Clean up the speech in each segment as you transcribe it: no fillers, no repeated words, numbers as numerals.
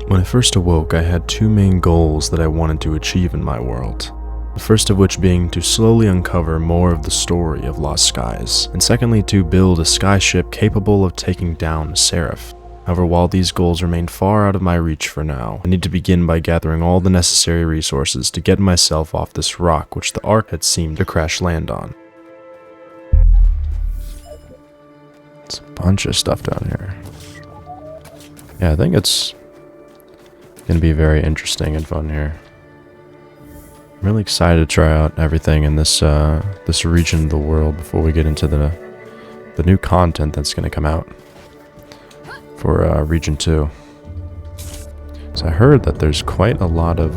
When I first awoke, I had two main goals that I wanted to achieve in my world. The first of which being to slowly uncover more of the story of Lost Skies, and secondly to build a skyship capable of taking down a Seraph. However, while these goals remain far out of my reach for now, I need to begin by gathering all the necessary resources to get myself off this rock which the Ark had seemed to crash land on. It's a bunch of stuff down here. Yeah, I think it's gonna be very interesting and fun here. I'm really excited to try out everything in this this region of the world before we get into the new content that's gonna come out for Region 2. So I heard that there's quite a lot of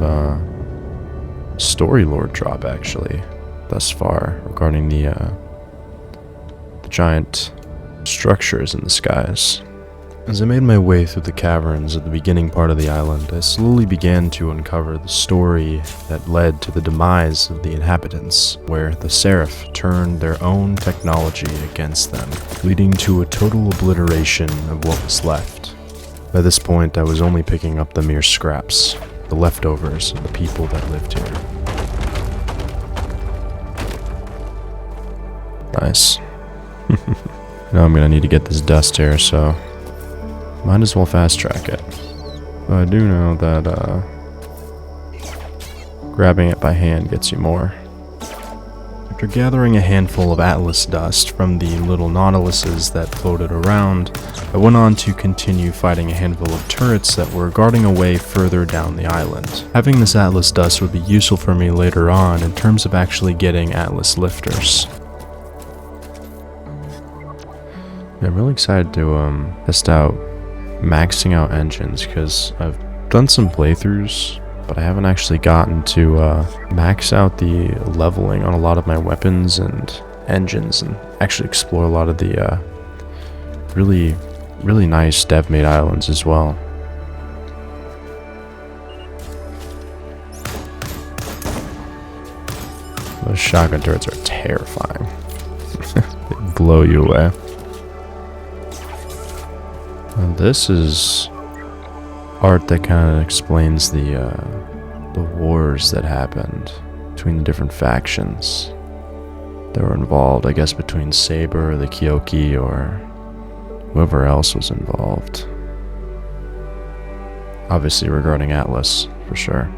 story lore drop actually thus far regarding the giant structures in the skies. As I made my way through the caverns at the beginning part of the island, I slowly began to uncover the story that led to the demise of the inhabitants, where the Seraph turned their own technology against them, leading to a total obliteration of what was left. By this point, I was only picking up the mere scraps, the leftovers of the people that lived here. Nice. Now I'm gonna need to get this dust here, so might as well fast track it. But I do know that grabbing it by hand gets you more. After gathering a handful of Atlas dust from the little nautiluses that floated around, I went on to continue fighting a handful of turrets that were guarding away further down the island. Having this Atlas dust would be useful for me later on in terms of actually getting Atlas lifters. I'm really excited to test out maxing out engines, because I've done some playthroughs, but I haven't actually gotten to max out the leveling on a lot of my weapons and engines, and actually explore a lot of the really nice dev-made islands as well. Those shotgun turrets are terrifying. They blow you away. Well, this is art that kind of explains the wars that happened between the different factions that were involved, I guess between Saber, the Kyoki, or whoever else was involved. Obviously regarding Atlas, for sure.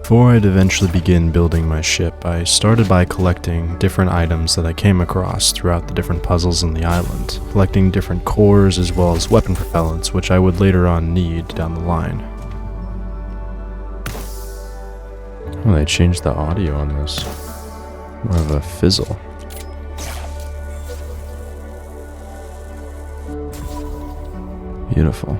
Before I'd eventually begin building my ship, I started by collecting different items that I came across throughout the different puzzles on the island, collecting different cores as well as weapon propellants, which I would later on need down the line. Oh, they changed the audio on this. More of a fizzle. Beautiful.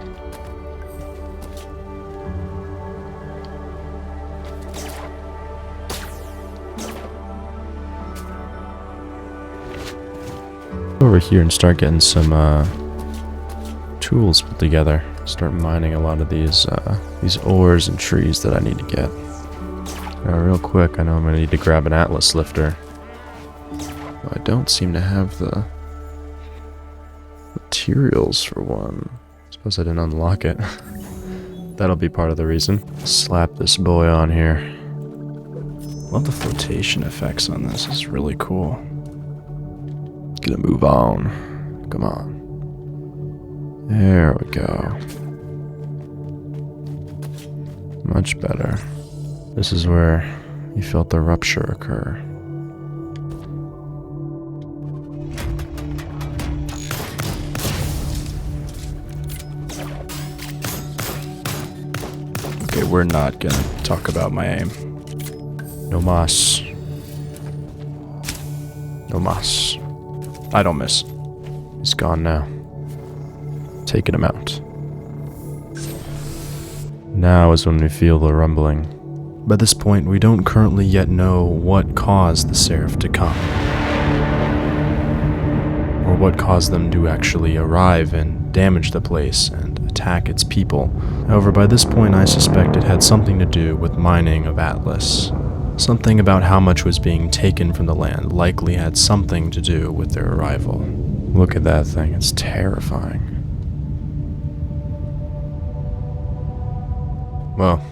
Over here and start getting some tools put together. Start mining a lot of these ores and trees that I need to get. Now, real quick, I know I'm gonna need to grab an Atlas lifter. Well, I don't seem to have the materials for one. I suppose I didn't unlock it. That'll be part of the reason. Slap this boy on here. Love the flotation effects on this. It's really cool. Gonna move on. Come on. There we go. Much better. This is where you felt the rupture occur. Okay, we're not gonna talk about my aim. No mas. No mas. I don't miss. He's gone now. Taking him out. Now is when we feel the rumbling. By this point, we don't currently yet know what caused the Seraph to come, or what caused them to actually arrive and damage the place and attack its people. However, by this point I suspect it had something to do with mining of Atlas. Something about how much was being taken from the land likely had something to do with their arrival. Look at that thing, it's terrifying. Well,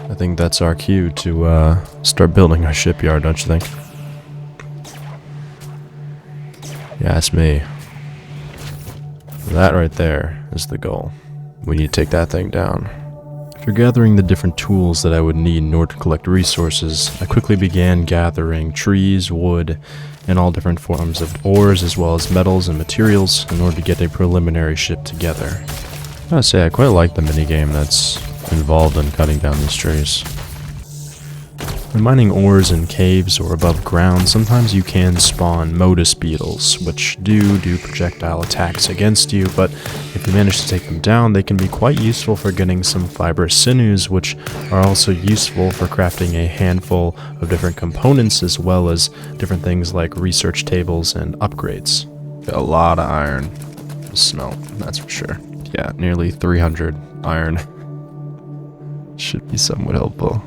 I think that's our cue to start building our shipyard, don't you think? Yeah, it's me. That right there is the goal. We need to take that thing down. After gathering the different tools that I would need in order to collect resources, I quickly began gathering trees, wood, and all different forms of ores as well as metals and materials in order to get a preliminary ship together. I gotta say, I quite like the minigame that's involved in cutting down these trees. When mining ores in caves or above ground, sometimes you can spawn modus beetles, which do projectile attacks against you, but if you manage to take them down, they can be quite useful for getting some fibrous sinews, which are also useful for crafting a handful of different components, as well as different things like research tables and upgrades. Got a lot of iron to smelt, that's for sure. Yeah, nearly 300 iron. Should be somewhat helpful.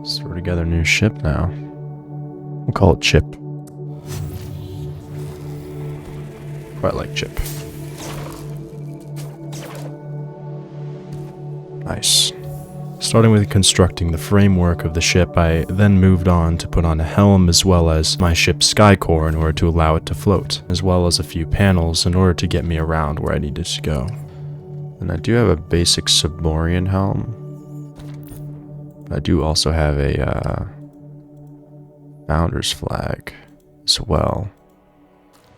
So we're together a new ship now. We'll call it Chip. Quite like Chip. Nice. Starting with constructing the framework of the ship, I then moved on to put on a helm as well as my ship's sky core in order to allow it to float, as well as a few panels in order to get me around where I needed to go. And I do have a basic Saboran helm. I do also have a founder's flag as well.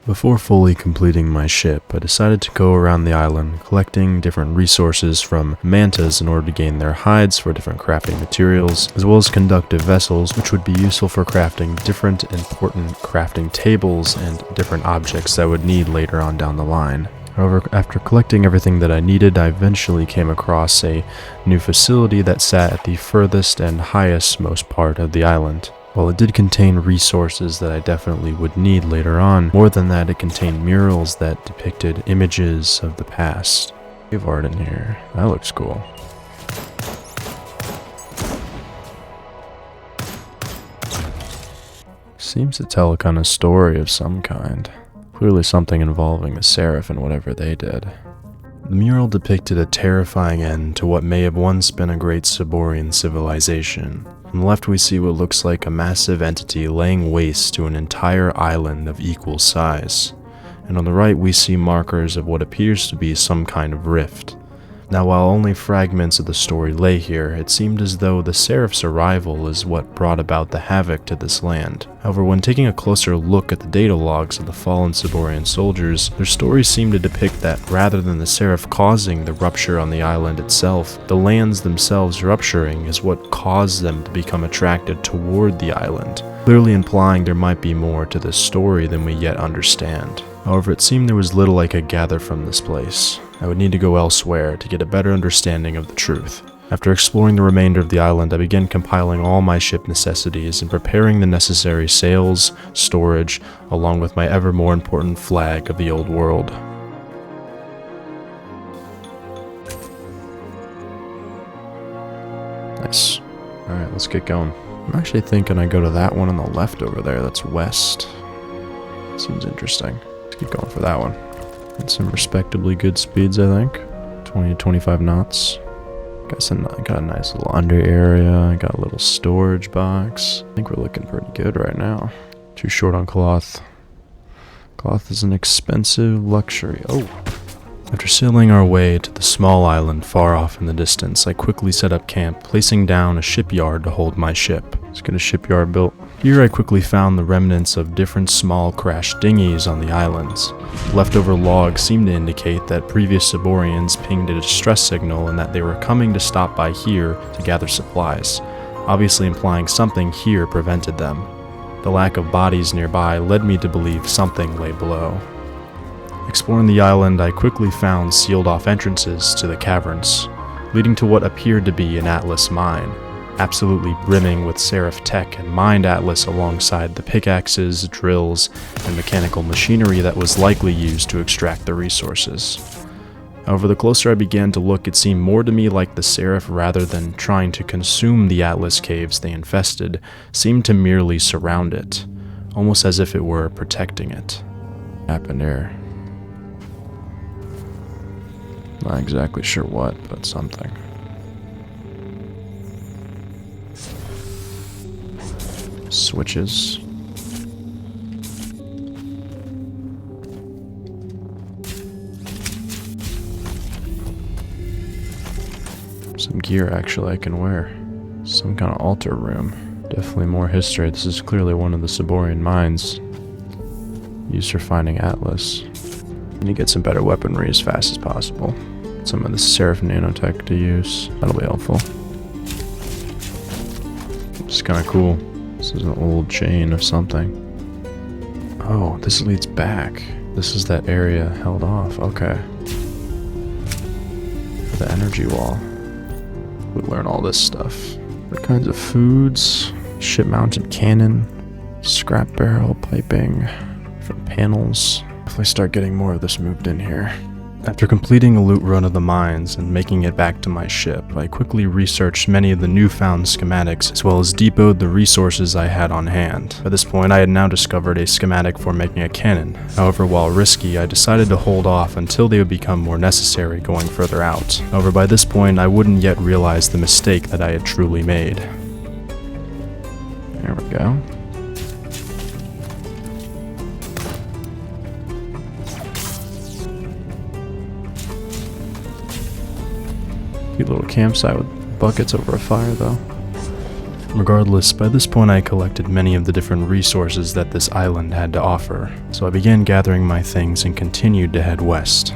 Before fully completing my ship, I decided to go around the island collecting different resources from mantas in order to gain their hides for different crafting materials, as well as conductive vessels, which would be useful for crafting different important crafting tables and different objects that I would need later on down the line. However, after collecting everything that I needed, I eventually came across a new facility that sat at the furthest and highest most part of the island. While it did contain resources that I definitely would need later on, more than that, it contained murals that depicted images of the past. We have art in here. That looks cool. Seems to tell a kind of story of some kind. Clearly something involving the Seraph and whatever they did. The mural depicted a terrifying end to what may have once been a great Saboran civilization. On the left we see what looks like a massive entity laying waste to an entire island of equal size. And on the right we see markers of what appears to be some kind of rift. Now, while only fragments of the story lay here, it seemed as though the Seraph's arrival is what brought about the havoc to this land. However, when taking a closer look at the data logs of the fallen Saboran soldiers, their stories seem to depict that rather than the Seraph causing the rupture on the island itself, the lands themselves rupturing is what caused them to become attracted toward the island, clearly implying there might be more to this story than we yet understand. However, it seemed there was little I could gather from this place. I would need to go elsewhere to get a better understanding of the truth. After exploring the remainder of the island, I began compiling all my ship necessities and preparing the necessary sails, storage, along with my ever more important flag of the old world. Nice. Alright, let's get going. I'm actually thinking I go to that one on the left over there, that's west. Seems interesting. Let's keep going for that one. Got some respectably good speeds, I think. 20 to 25 knots. Got a nice little under area. Got a little storage box. I think we're looking pretty good right now. Too short on cloth. Cloth is an expensive luxury. Oh! After sailing our way to the small island far off in the distance, I quickly set up camp, placing down a shipyard to hold my ship. Let's get a shipyard built. Here I quickly found the remnants of different small crashed dinghies on the islands. Leftover logs seemed to indicate that previous Saborians pinged a distress signal and that they were coming to stop by here to gather supplies, obviously implying something here prevented them. The lack of bodies nearby led me to believe something lay below. Exploring the island, I quickly found sealed-off entrances to the caverns, leading to what appeared to be an Atlas mine. absolutely brimming with Seraph tech and mined Atlas alongside the pickaxes, drills, and mechanical machinery that was likely used to extract the resources. However, the closer I began to look, it seemed more to me like the Seraph, rather than trying to consume the Atlas caves they infested, seemed to merely surround it, almost as if it were protecting it. What happened here? Not exactly sure what, but something. Switches. Some gear actually I can wear. Some kind of altar room. Definitely more history. This is clearly one of the Saboran mines used for finding Atlas. Need to get some better weaponry as fast as possible. Some of the Seraph nanotech to use. That'll be helpful. It's kind of cool. This is an old chain of something. Oh, this leads back. This is that area held off. Okay. The energy wall. We learn all this stuff. What kinds of foods? Ship-mounted cannon. Scrap barrel piping. Different panels. If I start getting more of this moved in here. After completing a loot run of the mines and making it back to my ship, I quickly researched many of the newfound schematics as well as depoted the resources I had on hand. By this point, I had now discovered a schematic for making a cannon. However, while risky, I decided to hold off until they would become more necessary going further out. However, by this point, I wouldn't yet realize the mistake that I had truly made. There we go. Cute little campsite with buckets over a fire, though. Regardless, by this point I collected many of the different resources that this island had to offer, so I began gathering my things and continued to head west.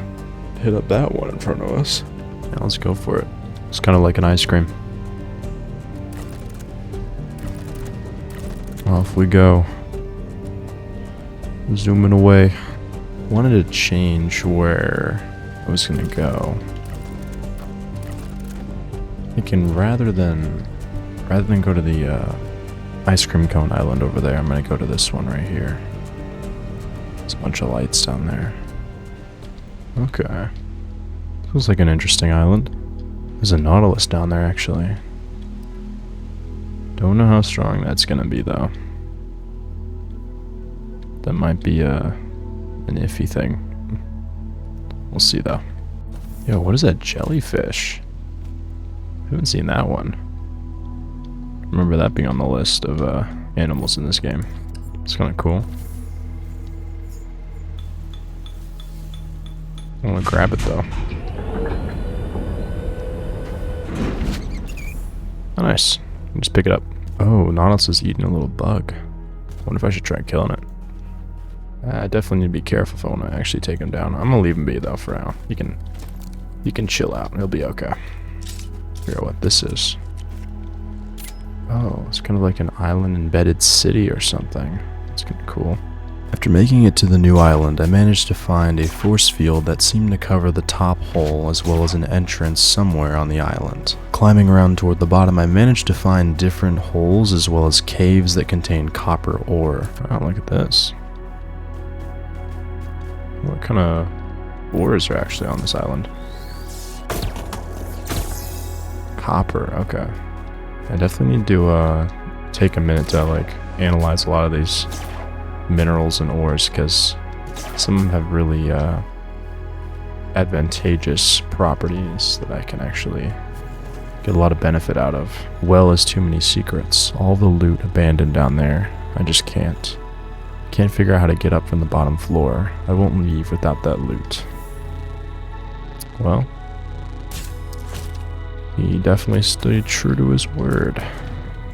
Hit up that one in front of us. Yeah, let's go for it. It's kind of like an ice cream. Off we go. Zooming away. Wanted to change where I was gonna go. Thinking rather than go to the ice cream cone island over there, I'm gonna go to this one right here. There's a bunch of lights down there. Okay. Feels like an interesting island. There's a Nautilus down there actually. Don't know how strong that's gonna be though. That might be an iffy thing. We'll see though. Yo, what is that jellyfish? I haven't seen that one. Remember that being on the list of animals in this game. It's kind of cool. I want to grab it though. Oh, nice. Just pick it up. Oh, Nautilus is eating a little bug. I wonder if I should try killing it. I definitely need to be careful if I want to actually take him down. I'm gonna leave him be though for now. You can chill out. He'll be okay. Figure out what this is. Oh, it's kind of like an island embedded city or something. That's kind of cool. After making it to the new island, I managed to find a force field that seemed to cover the top hole as well as an entrance somewhere on the island. Climbing around toward the bottom, I managed to find different holes as well as caves that contain copper ore. Oh, look at this. What kind of ores are actually on this island? Copper, okay. I definitely need to take a minute to like analyze a lot of these minerals and ores because some of them have really advantageous properties that I can actually get a lot of benefit out of. Well as too many secrets. All the loot abandoned down there. I just can't figure out how to get up from the bottom floor. I won't leave without that loot. Well, he definitely stayed true to his word.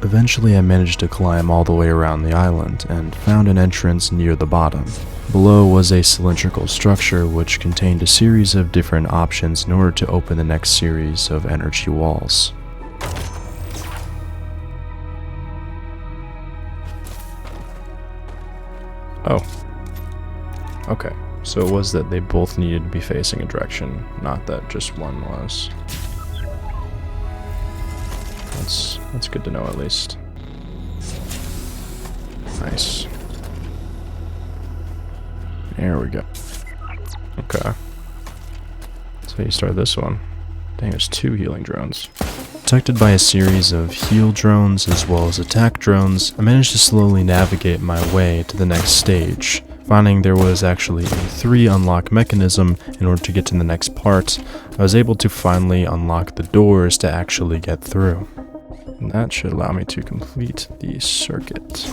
Eventually I managed to climb all the way around the island and found an entrance near the bottom. Below was a cylindrical structure which contained a series of different options in order to open the next series of energy walls. Oh. Okay. So it was that they both needed to be facing a direction, not that just one was. That's good to know at least. Nice. There we go. Okay. So you start this one. Dang, there's 2 healing drones. Protected by a series of heal drones as well as attack drones, I managed to slowly navigate my way to the next stage, finding there was actually a 3 unlock mechanism in order to get to the next part. I was able to finally unlock the doors to actually get through. And that should allow me to complete the circuit.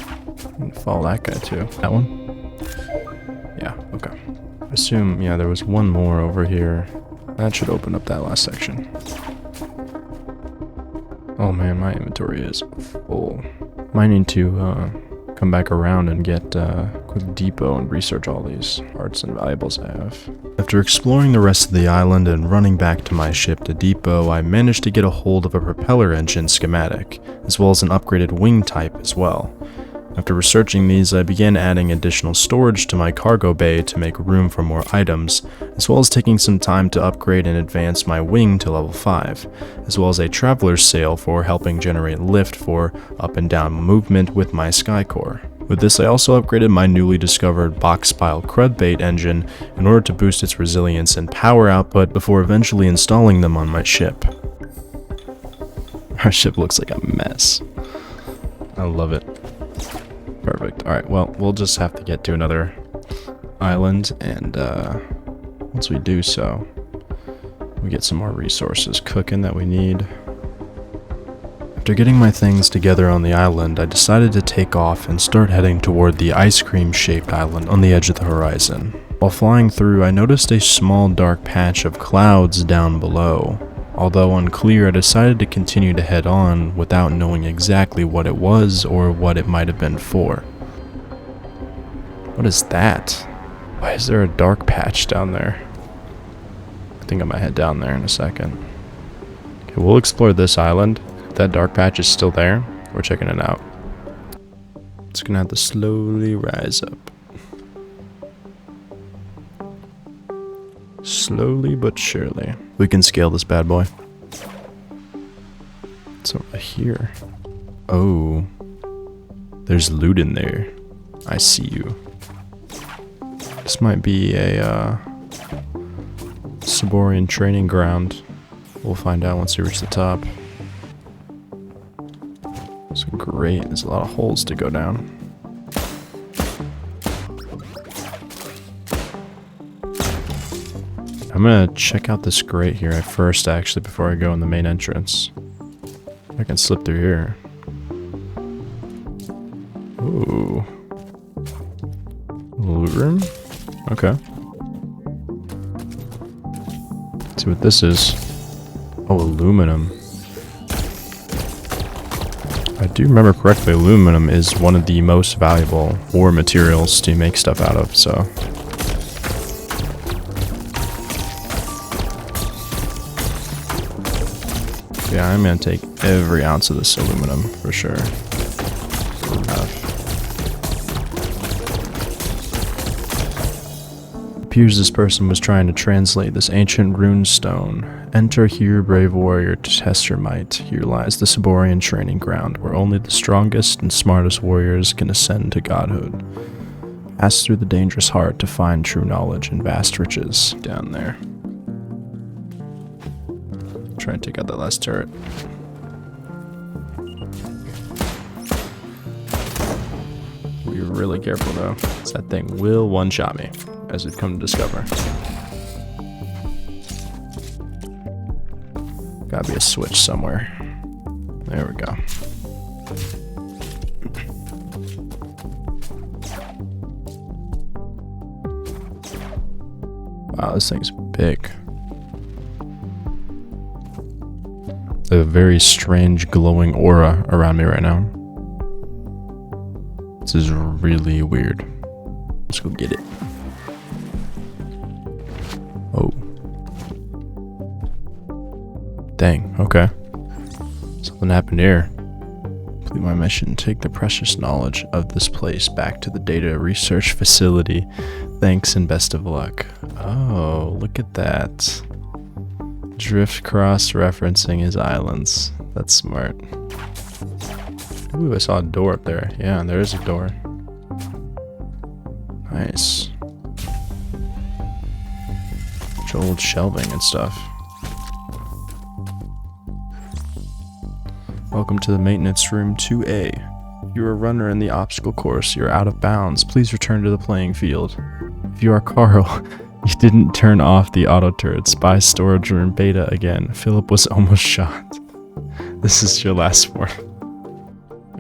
And follow that guy too. That one? Yeah, okay. I assume, yeah, there was one more over here. That should open up that last section. Oh man, my inventory is full. Might need to come back around and get a quick depot and research all these parts and valuables I have. After exploring the rest of the island and running back to my ship to depot, I managed to get a hold of a propeller engine schematic, as well as an upgraded wing type as well. After researching these, I began adding additional storage to my cargo bay to make room for more items, as well as taking some time to upgrade and advance my wing to level 5, as well as a traveler's sail for helping generate lift for up and down movement with my skycore. With this, I also upgraded my newly discovered box pile crudbait engine in order to boost its resilience and power output before eventually installing them on my ship. Our ship looks like a mess. I love it. Perfect. Alright, well, we'll just have to get to another island, and once we do so, we get some more resources cooking that we need. After getting my things together on the island, I decided to take off and start heading toward the ice cream-shaped island on the edge of the horizon. While flying through, I noticed a small dark patch of clouds down below. Although unclear, I decided to continue to head on without knowing exactly what it was or what it might have been for. What is that? Why is there a dark patch down there? I think I might head down there in a second. Okay, we'll explore this island. If that dark patch is still there, we're checking it out. It's gonna have to slowly rise up. Slowly but surely. We can scale this bad boy. It's over here. Oh. There's loot in there. I see you. This might be a Saboran training ground. We'll find out once we reach the top. So great. There's a lot of holes to go down. I'm gonna check out this grate here at first, actually, before I go in the main entrance. I can slip through here. Ooh. Loot room? Okay. Let's see what this is. Oh, aluminum. If I do remember correctly, aluminum is one of the most valuable ore materials to make stuff out of, so... yeah, I'm gonna take every ounce of this aluminum for sure. Appears this person was trying to translate this ancient rune stone. Enter here, brave warrior, to test your might. Here lies the Saboran training ground, where only the strongest and smartest warriors can ascend to godhood. Pass through the dangerous heart to find true knowledge and vast riches down there. Try and take out that last turret. Be really careful though, because that thing will one-shot me, as we've come to discover. Gotta be a switch somewhere. There we go. Wow, this thing's big. A very strange glowing aura around me right now. This is really weird. Let's go get it. Oh. Dang, okay. Something happened here. Complete my mission. Take the precious knowledge of this place back to the data research facility. Thanks and best of luck. Oh, look at that. Drift cross-referencing his islands. That's smart. Ooh, I saw a door up there. Yeah, there is a door. Nice. Bunch of old shelving and stuff. Welcome to the maintenance room 2A. You're a runner in the obstacle course. You're out of bounds. Please return to the playing field. If you are Carl, you didn't turn off the auto turrets. Buy storage room beta again. Philip was almost shot. This is your last warning.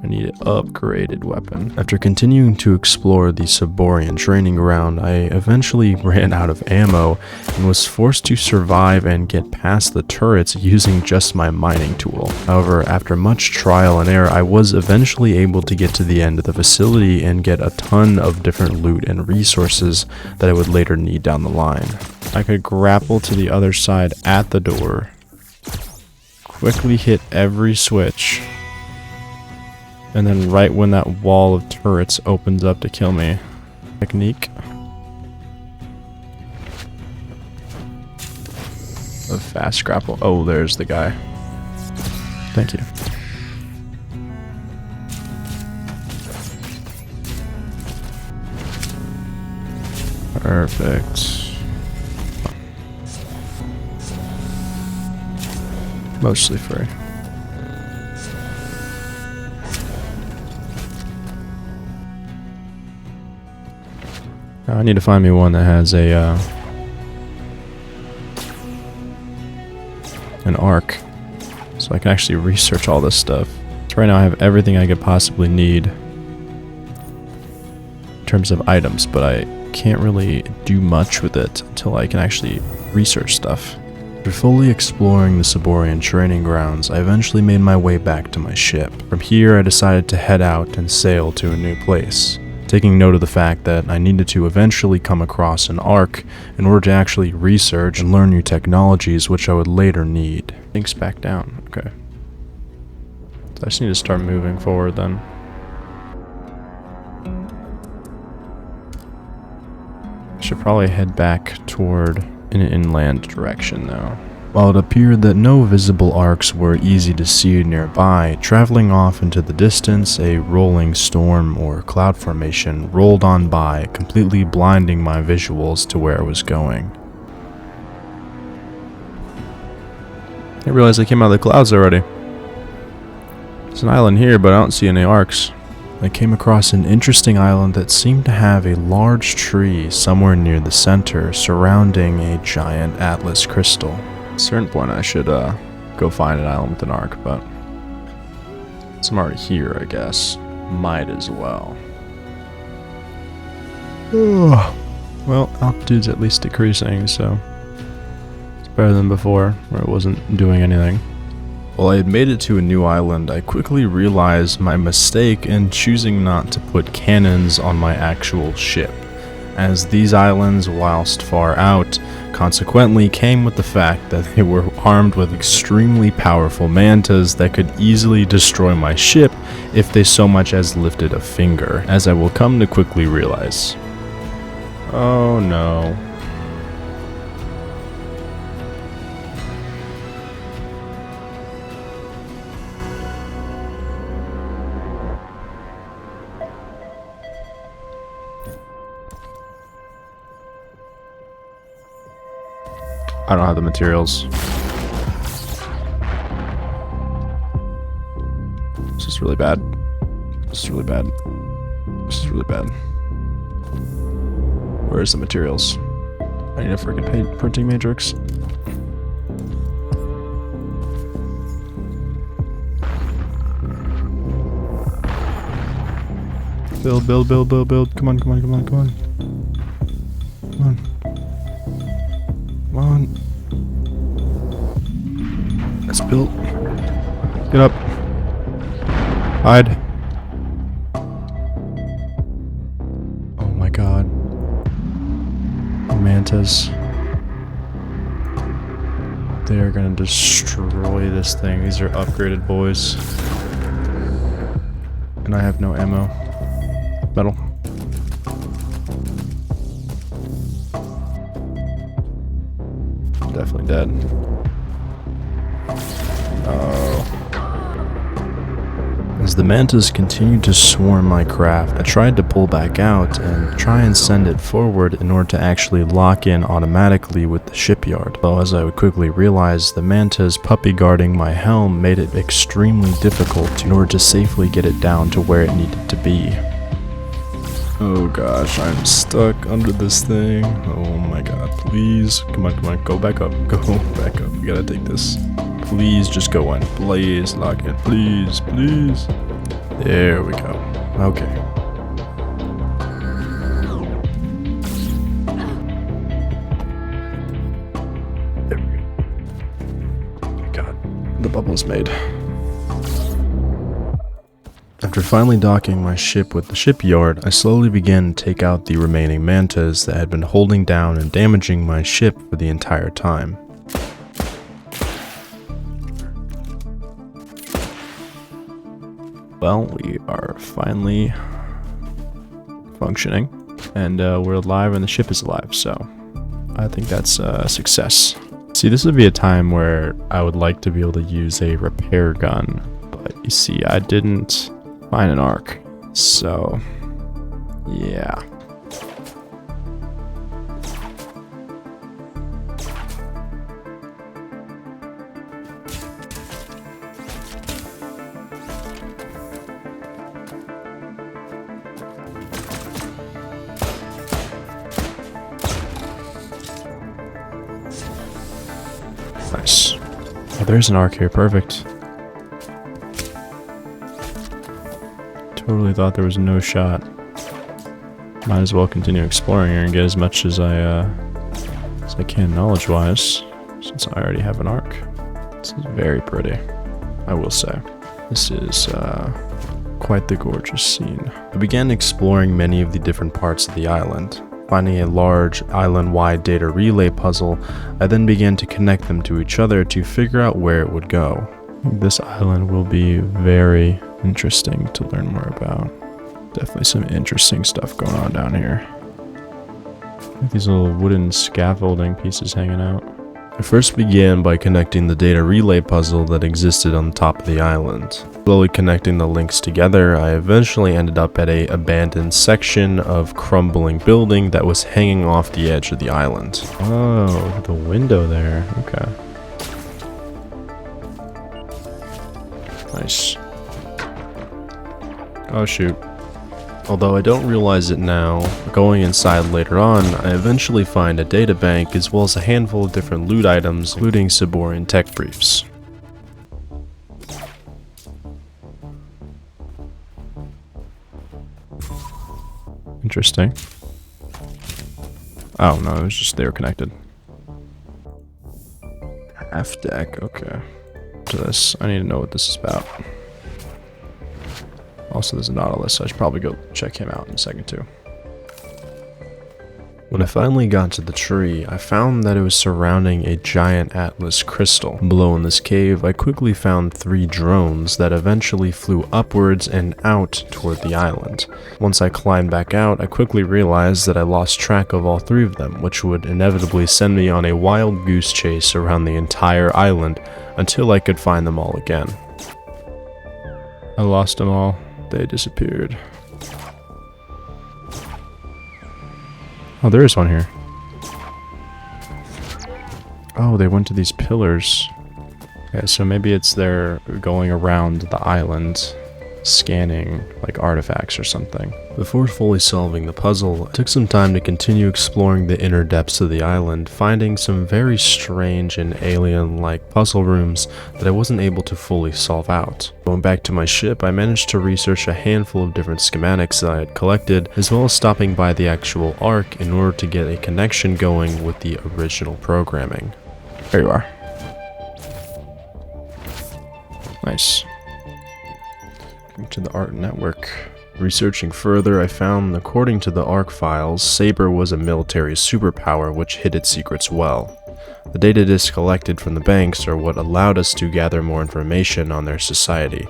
I need an upgraded weapon. After continuing to explore the Saboran training ground, I eventually ran out of ammo and was forced to survive and get past the turrets using just my mining tool. However, after much trial and error, I was eventually able to get to the end of the facility and get a ton of different loot and resources that I would later need down the line. I could grapple to the other side at the door, quickly hit every switch, and then right when that wall of turrets opens up to kill me. Technique of fast grapple. Oh, there's the guy. Thank you. Perfect. Mostly free. Now I need to find me one that has a an arc, so I can actually research all this stuff. So right now I have everything I could possibly need in terms of items, but I can't really do much with it until I can actually research stuff. After fully exploring the Saboran training grounds, I eventually made my way back to my ship. From here I decided to head out and sail to a new place, taking note of the fact that I needed to eventually come across an arc in order to actually research and learn new technologies which I would later need. Thinks back down. Okay. So I just need to start moving forward then. Should probably head back toward an inland direction though. While it appeared that no visible arcs were easy to see nearby, traveling off into the distance, a rolling storm or cloud formation rolled on by, completely blinding my visuals to where I was going. I realized I came out of the clouds already. There's an island here, but I don't see any arcs. I came across an interesting island that seemed to have a large tree somewhere near the center, surrounding a giant atlas crystal. At a certain point I should go find an island with an arc, but since I'm already here, I guess might as well. Well, altitude's at least decreasing, so it's better than before, where it wasn't doing anything. While I had made it to a new island, I quickly realized my mistake in choosing not to put cannons on my actual ship, as these islands, whilst far out, consequently came with the fact that they were armed with extremely powerful mantas that could easily destroy my ship if they so much as lifted a finger, as I will come to quickly realize. Oh no. I don't have the materials. This is really bad. This is really bad. This is really bad. Where's the materials? I need a freaking printing matrix. Build, build, build, build, build. Come on, come on, come on, come on. Come on. Come on. Let's build. Get up. Hide. Oh my god. Mantas. They are gonna destroy this thing. These are upgraded boys. And I have no ammo. Metal. Definitely dead. As the mantas continued to swarm my craft, I tried to pull back out and try and send it forward in order to actually lock in automatically with the shipyard. Though as I would quickly realize, the mantas puppy guarding my helm made it extremely difficult in order to safely get it down to where it needed to be. Oh gosh, I'm stuck under this thing. Oh my god, please. Come on, go back up. Go back up. We gotta take this. Please just go in. Please lock in. Please. There we go. Okay. There we go. God, the bubble's made. After finally docking my ship with the shipyard, I slowly began to take out the remaining mantas that had been holding down and damaging my ship for the entire time. Well, we are finally functioning, and we're alive and the ship is alive, so I think that's a success. See, this would be a time where I would like to be able to use a repair gun, but you see, I didn't find an arc, so yeah. Nice. Oh, there's an arc here. Perfect. Totally thought there was no shot. Might as well continue exploring here and get as much as I can knowledge-wise, since I already have an arc. This is very pretty, I will say. This is quite the gorgeous scene. I began exploring many of the different parts of the island. Finding a large island-wide data relay puzzle, I then began to connect them to each other to figure out where it would go. This island will be very interesting to learn more about. Definitely some interesting stuff going on down here. These little wooden scaffolding pieces hanging out. I first began by connecting the data relay puzzle that existed on the top of the island. Slowly connecting the links together, I eventually ended up at an abandoned section of crumbling building that was hanging off the edge of the island. Oh, the window there. Okay. Nice. Oh shoot. Although I don't realize it now, going inside later on, I eventually find a data bank as well as a handful of different loot items, including Saboran tech briefs. Interesting. Oh no, it was just they were connected. Half deck, okay. To this, I need to know what this is about. Also, there's a Nautilus, so I should probably go check him out in a second too. When I finally got to the tree, I found that it was surrounding a giant Atlas crystal. Below in this cave, I quickly found 3 drones that eventually flew upwards and out toward the island. Once I climbed back out, I quickly realized that I lost track of all 3 of them, which would inevitably send me on a wild goose chase around the entire island until I could find them all again. I lost them all. They disappeared. Oh, there is one here. Oh, they went to these pillars. Okay, so maybe it's they're going around the island, scanning like artifacts or something. Before fully solving the puzzle, I took some time to continue exploring the inner depths of the island, finding some very strange and alien-like puzzle rooms that I wasn't able to fully solve out. Going back to my ship, I managed to research a handful of different schematics that I had collected, as well as stopping by the actual Ark in order to get a connection going with the original programming. There you are. Nice. To the Art Network. Researching further, I found, according to the ARC files, Saber was a military superpower which hid its secrets well. The data disks collected from the banks are what allowed us to gather more information on their society.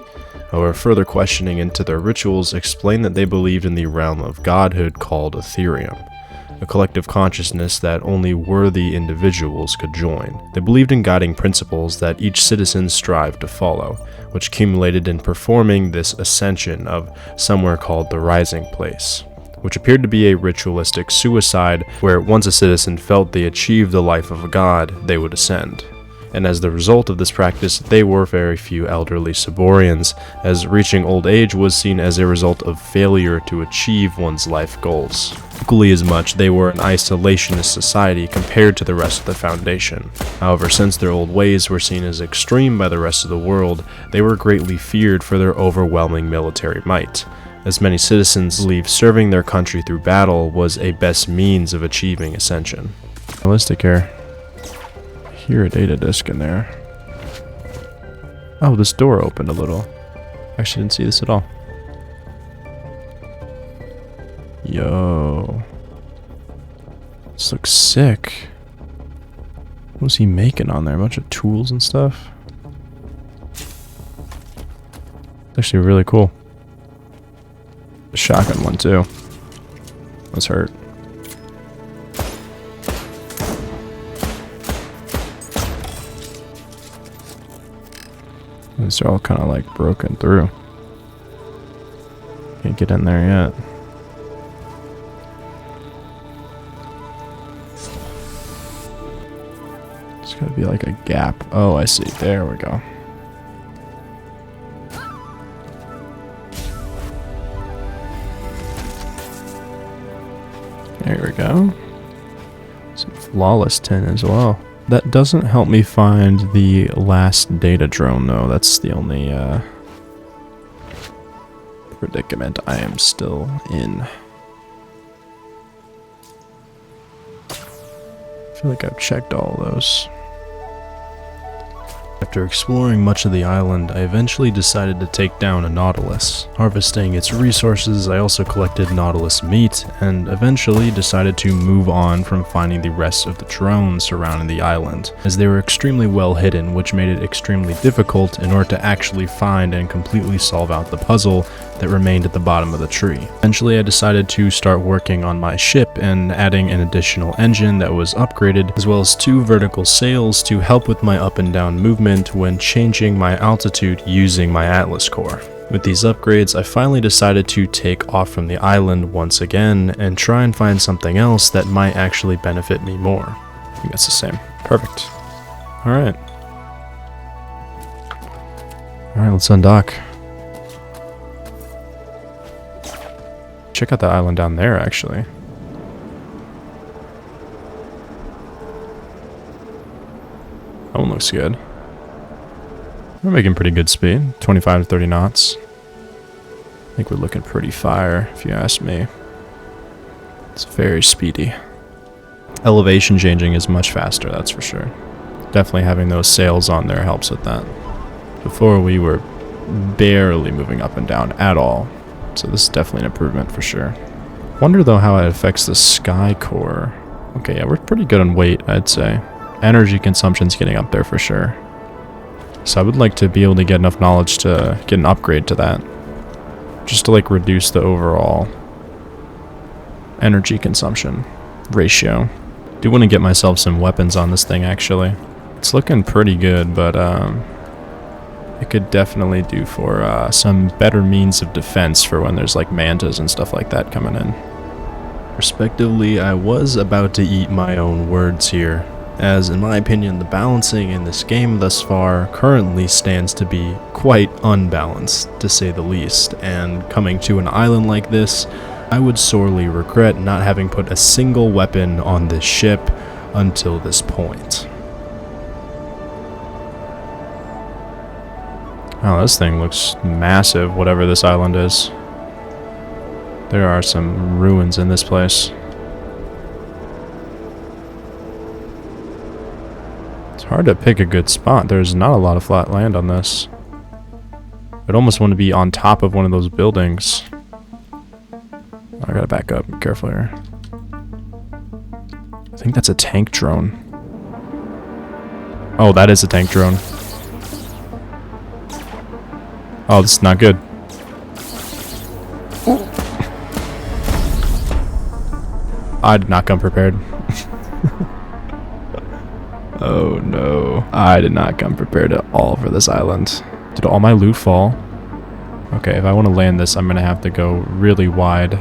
However, further questioning into their rituals explained that they believed in the realm of godhood called Ethereum. a collective consciousness that only worthy individuals could join. They believed in guiding principles that each citizen strived to follow, which accumulated in performing this ascension of somewhere called the Rising Place, which appeared to be a ritualistic suicide where once a citizen felt they achieved the life of a god, they would ascend. And as the result of this practice, there were very few elderly Saborians, as reaching old age was seen as a result of failure to achieve one's life goals. Equally as much, they were an isolationist society compared to the rest of the Foundation. However, since their old ways were seen as extreme by the rest of the world, they were greatly feared for their overwhelming military might, as many citizens believed serving their country through battle was a best means of achieving ascension. Realistic here. Hear a data disk in there. Oh, this door opened a little. Actually didn't see this at all. Yo. This looks sick. What was he making on there? A bunch of tools and stuff? It's actually really cool. A shotgun one too. Let's hurt. These are all kind of like broken through. Can't get in there yet. There's gotta be like a gap. Oh, I see. There we go. There we go. Some flawless tin as well. That doesn't help me find the last data drone, though. That's the only predicament I am still in. I feel like I've checked all those. After exploring much of the island, I eventually decided to take down a nautilus. Harvesting its resources, I also collected nautilus meat, and eventually decided to move on from finding the rest of the drones surrounding the island, as they were extremely well hidden, which made it extremely difficult in order to actually find and completely solve out the puzzle that remained at the bottom of the tree. Eventually I decided to start working on my ship and adding an additional engine that was upgraded, as well as 2 vertical sails to help with my up and down movement when changing my altitude using my Atlas core. With these upgrades, I finally decided to take off from the island once again and try and find something else that might actually benefit me more. I think that's the same. Perfect. Alright. Alright, let's undock. Check out the island down there, actually. That one looks good. We're making pretty good speed, 25 to 30 knots. I think we're looking pretty fire, if you ask me. It's very speedy. Elevation changing is much faster, that's for sure. Definitely having those sails on there helps with that. Before we were barely moving up and down at all. So this is definitely an improvement for sure. Wonder though how it affects the sky core. Okay, yeah, we're pretty good on weight, I'd say. Energy consumption's getting up there for sure. So I would like to be able to get enough knowledge to get an upgrade to that. Just to like reduce the overall energy consumption ratio. Do want to get myself some weapons on this thing actually. It's looking pretty good, but it could definitely do for some better means of defense for when there's like mantas and stuff like that coming in. Respectively, I was about to eat my own words here, as in my opinion the balancing in this game thus far currently stands to be quite unbalanced, to say the least, and coming to an island like this, I would sorely regret not having put a single weapon on this ship until this point. Oh, this thing looks massive, whatever this island is. There are some ruins in this place. It's hard to pick a good spot. There's not a lot of flat land on this. I'd almost want to be on top of one of those buildings. I gotta back up. Be careful here. I think that's a tank drone. Oh, that is a tank drone. Oh, this is not good. I did not come prepared. Oh no. I did not come prepared at all for this island. Did all my loot fall? Okay, if I want to land this, I'm going to have to go really wide.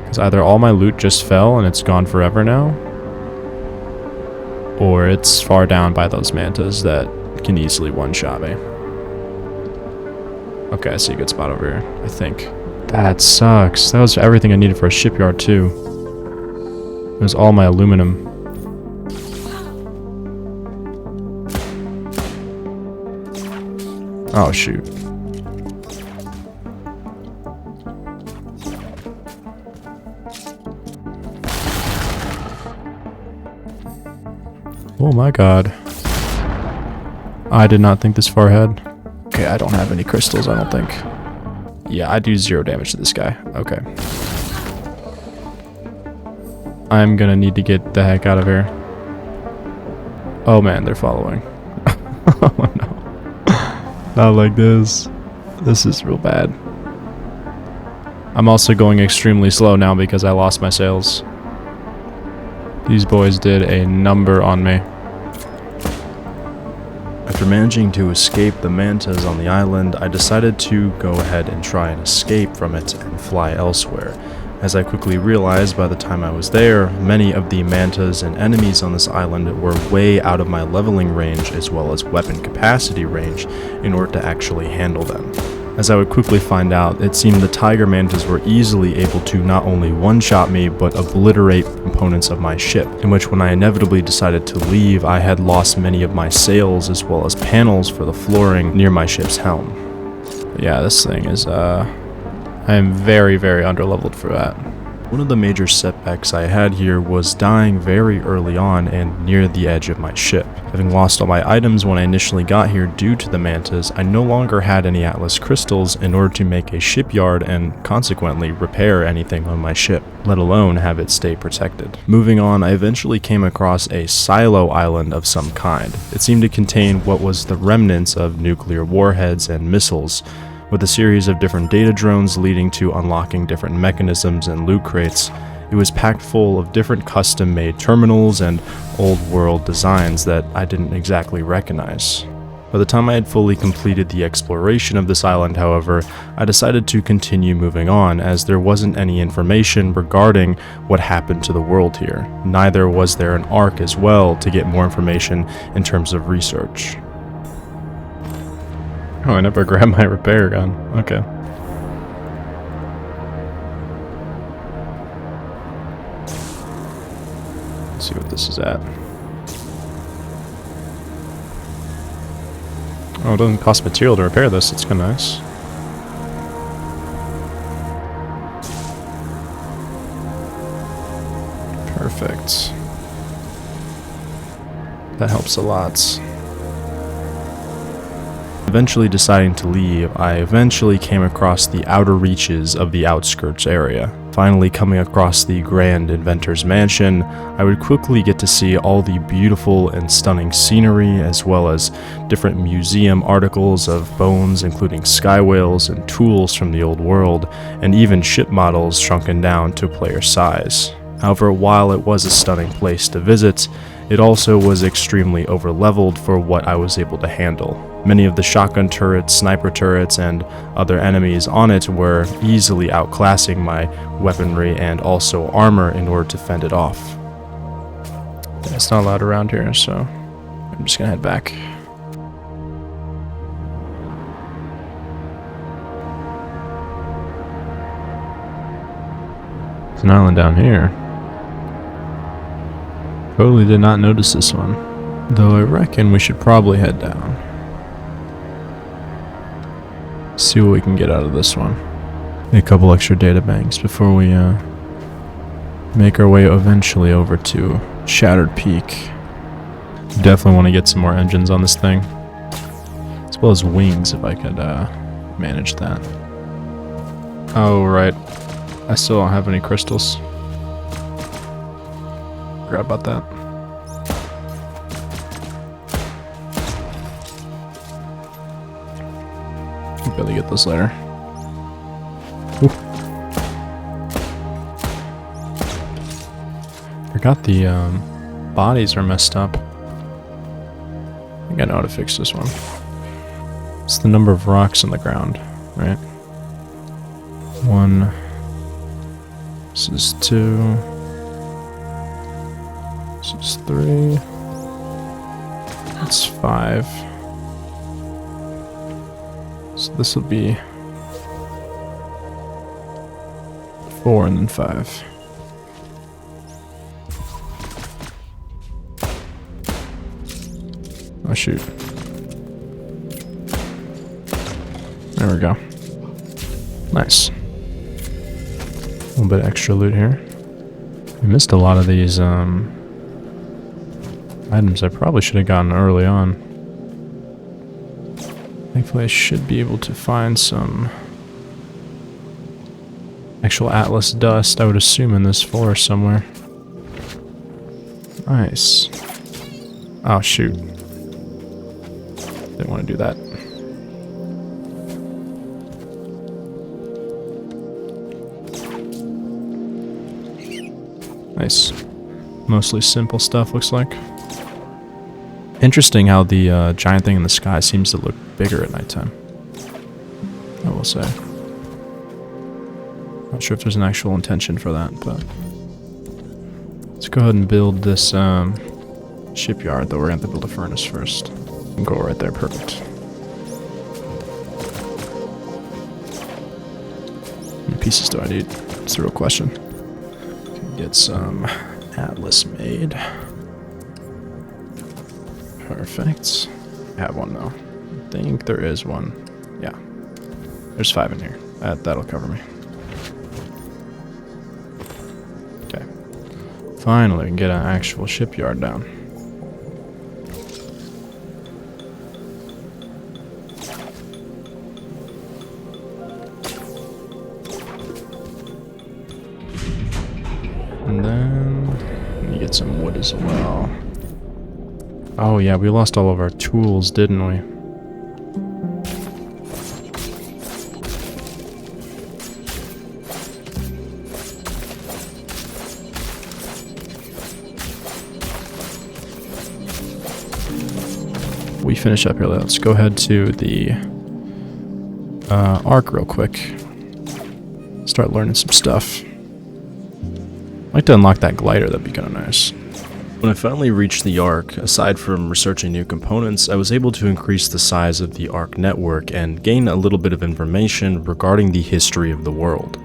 Because either all my loot just fell and it's gone forever now, or it's far down by those mantas that can easily one-shot me. Okay, I see a good spot over here, I think. That sucks. That was everything I needed for a shipyard, too. It was all my aluminum. Oh, shoot. Oh my god. I did not think this far ahead. Okay, I don't have any crystals, I don't think. Yeah, I do 0 damage to this guy. Okay. I'm gonna need to get the heck out of here. Oh man, they're following. Oh no. Not like this. This is real bad. I'm also going extremely slow now because I lost my sails. These boys did a number on me. After managing to escape the mantas on the island, I decided to go ahead and try and escape from it and fly elsewhere. As I quickly realized by the time I was there, many of the mantas and enemies on this island were way out of my leveling range as well as weapon capacity range in order to actually handle them. As I would quickly find out, it seemed the tiger mantas were easily able to not only one-shot me, but obliterate components of my ship, in which when I inevitably decided to leave, I had lost many of my sails as well as panels for the flooring near my ship's helm. But yeah, this thing is, I am very, very underleveled for that. One of the major setbacks I had here was dying very early on and near the edge of my ship. Having lost all my items when I initially got here due to the mantas, I no longer had any Atlas crystals in order to make a shipyard and consequently repair anything on my ship, let alone have it stay protected. Moving on, I eventually came across a silo island of some kind. It seemed to contain what was the remnants of nuclear warheads and missiles, with a series of different data drones leading to unlocking different mechanisms and loot crates. It was packed full of different custom-made terminals and old-world designs that I didn't exactly recognize. By the time I had fully completed the exploration of this island, however, I decided to continue moving on, as there wasn't any information regarding what happened to the world here. Neither was there an arc as well to get more information in terms of research. Oh, I never grabbed my repair gun. Okay. Let's see what this is at. Oh, it doesn't cost material to repair this. It's kind of nice. Perfect. That helps a lot. Eventually deciding to leave, I eventually came across the outer reaches of the outskirts area. Finally coming across the grand inventor's mansion, I would quickly get to see all the beautiful and stunning scenery, as well as different museum articles of bones including sky whales and tools from the old world, and even ship models shrunken down to player size. However, while it was a stunning place to visit, it also was extremely overleveled for what I was able to handle. Many of the shotgun turrets, sniper turrets, and other enemies on it were easily outclassing my weaponry and also armor in order to fend it off. It's not allowed around here, so I'm just gonna head back. There's an island down here. Totally did not notice this one, though I reckon we should probably head down. See what we can get out of this one. A couple extra data banks before we make our way eventually over to Shattered Peak. Definitely want to get some more engines on this thing, as well as wings if I could manage that. Oh right, I still don't have any crystals. Forgot about that. I'll barely get this later. Ooh. Forgot the bodies are messed up. I think I know how to fix this one. It's the number of rocks on the ground, right? 1. This is 2. This is 3. That's 5. So this will be 4 and then 5. Oh shoot. There we go. Nice. A little bit extra loot here. We missed a lot of these items I probably should have gotten early on. Thankfully I should be able to find some actual Atlas dust, I would assume, in this forest somewhere. Nice. Oh shoot. Didn't want to do that. Nice. Mostly simple stuff, looks like. Interesting how the giant thing in the sky seems to look bigger at nighttime. I will say. Not sure if there's an actual intention for that, but... Let's go ahead and build this shipyard, though we're going to have to build a furnace first. And go right there, perfect. How many pieces do I need? That's the real question. Get some Atlas made. Perfect. I have one though. I think there is one. Yeah. There's 5 in here. That'll cover me. Okay. Finally, we can get an actual shipyard down. And then you get some wood as well. Oh yeah, we lost all of our tools, didn't we? We finish up here. Let's go ahead to the Ark real quick. Start learning some stuff. I'd like to unlock that glider, that'd be kind of nice. When I finally reached the Ark, aside from researching new components, I was able to increase the size of the Ark network and gain a little bit of information regarding the history of the world.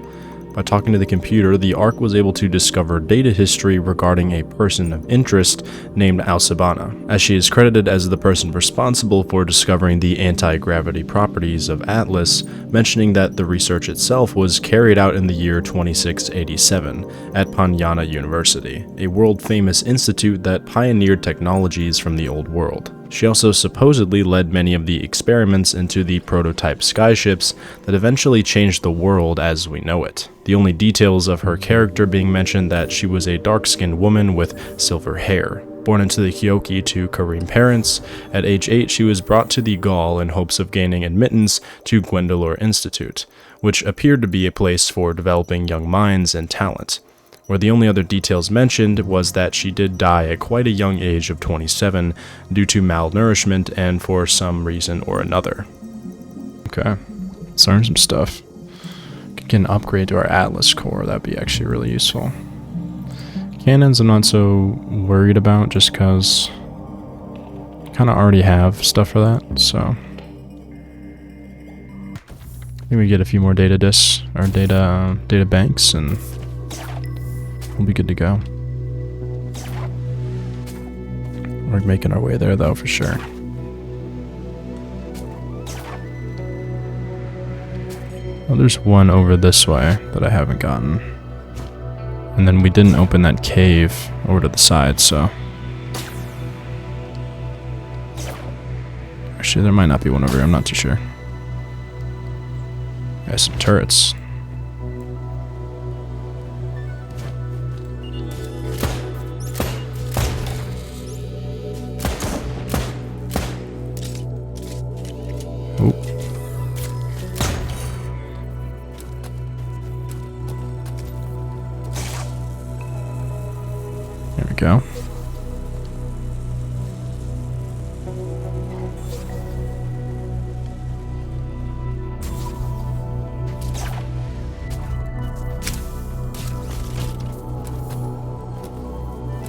By talking to the computer, the Ark was able to discover data history regarding a person of interest named Alcibana, as she is credited as the person responsible for discovering the anti-gravity properties of Atlas, mentioning that the research itself was carried out in the year 2687 at Panyana University, a world-famous institute that pioneered technologies from the old world. She also supposedly led many of the experiments into the prototype skyships that eventually changed the world as we know it. The only details of her character being mentioned that she was a dark-skinned woman with silver hair. Born into the Kyoki to Kareem parents, at age 8 she was brought to the Gaul in hopes of gaining admittance to Gwendolore Institute, which appeared to be a place for developing young minds and talent. Where the only other details mentioned was that she did die at quite a young age of 27 due to malnourishment and for some reason or another. Okay, let's learn some stuff. Could get an upgrade to our Atlas core, that'd be actually really useful. Cannons I'm not so worried about just because I kind of already have stuff for that, so... Maybe we get a few more data disks, or data banks, and we'll be good to go. We're making our way there though, for sure. Oh, there's one over this way that I haven't gotten. And then we didn't open that cave over to the side, so... Actually, there might not be one over here, I'm not too sure. Got some turrets. go.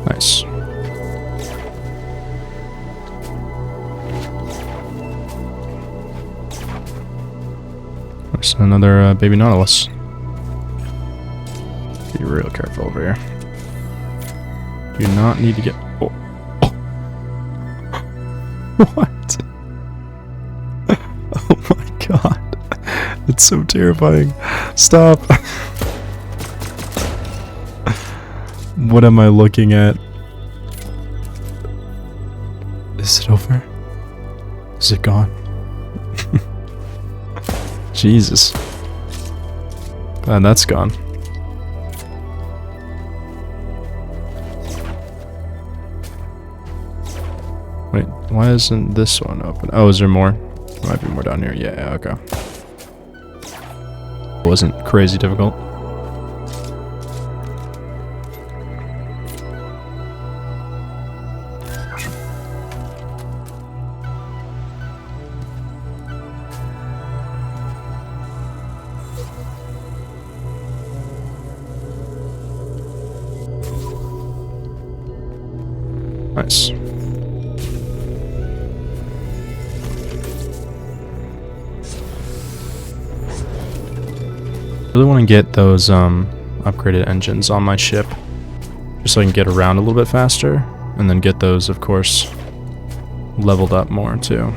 Nice. There's another baby nautilus. Be real careful over here. Do not need to get... Oh. Oh. What? Oh my god. It's so terrifying. Stop. What am I looking at? Is it over? Is it gone? Jesus. Glad that's gone. Wait, why isn't this one open? Oh, is there more? There might be more down here. Yeah, okay. Wasn't crazy difficult. Nice. I really want to get those upgraded engines on my ship, just so I can get around a little bit faster, and then get those, of course, leveled up more too.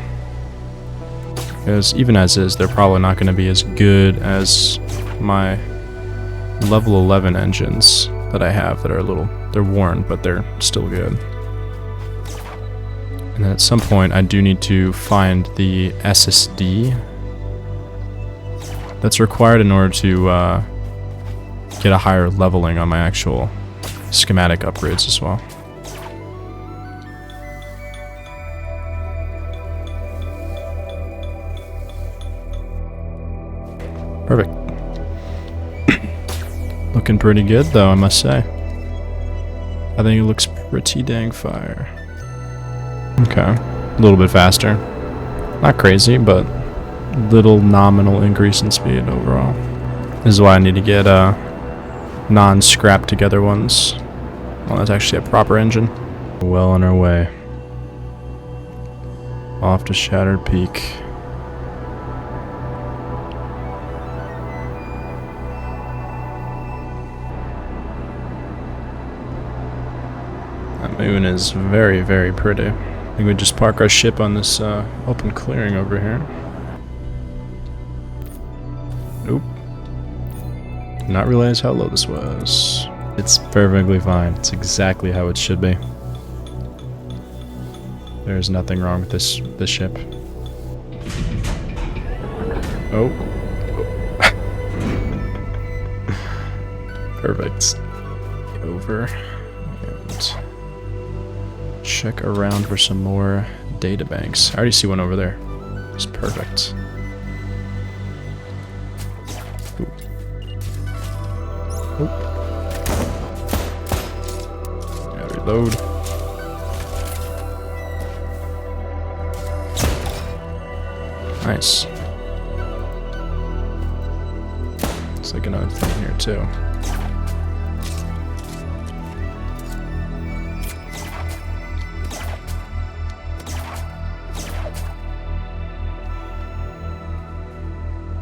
Because even as is, they're probably not going to be as good as my level 11 engines that I have that are they're worn, but they're still good. And then at some point, I do need to find the SSD that's required in order to get a higher leveling on my actual schematic upgrades as well. Perfect. Looking pretty good though, I must say. I think it looks pretty dang fire. Okay, a little bit faster. Not crazy, but little nominal increase in speed overall. This is why I need to get non-scrap together ones. Well, that's actually a proper engine. Well on our way. Off to Shattered Peak. That moon is very, very pretty. I think we just park our ship on this open clearing over here. Nope. Did not realize how low this was. It's perfectly fine. It's exactly how it should be. There's nothing wrong with this ship. Oh. Perfect. Over. And check around for some more data banks. I already see one over there. It's perfect. Ooh. Oh. Yeah, reload. Nice. Looks like another thing here too.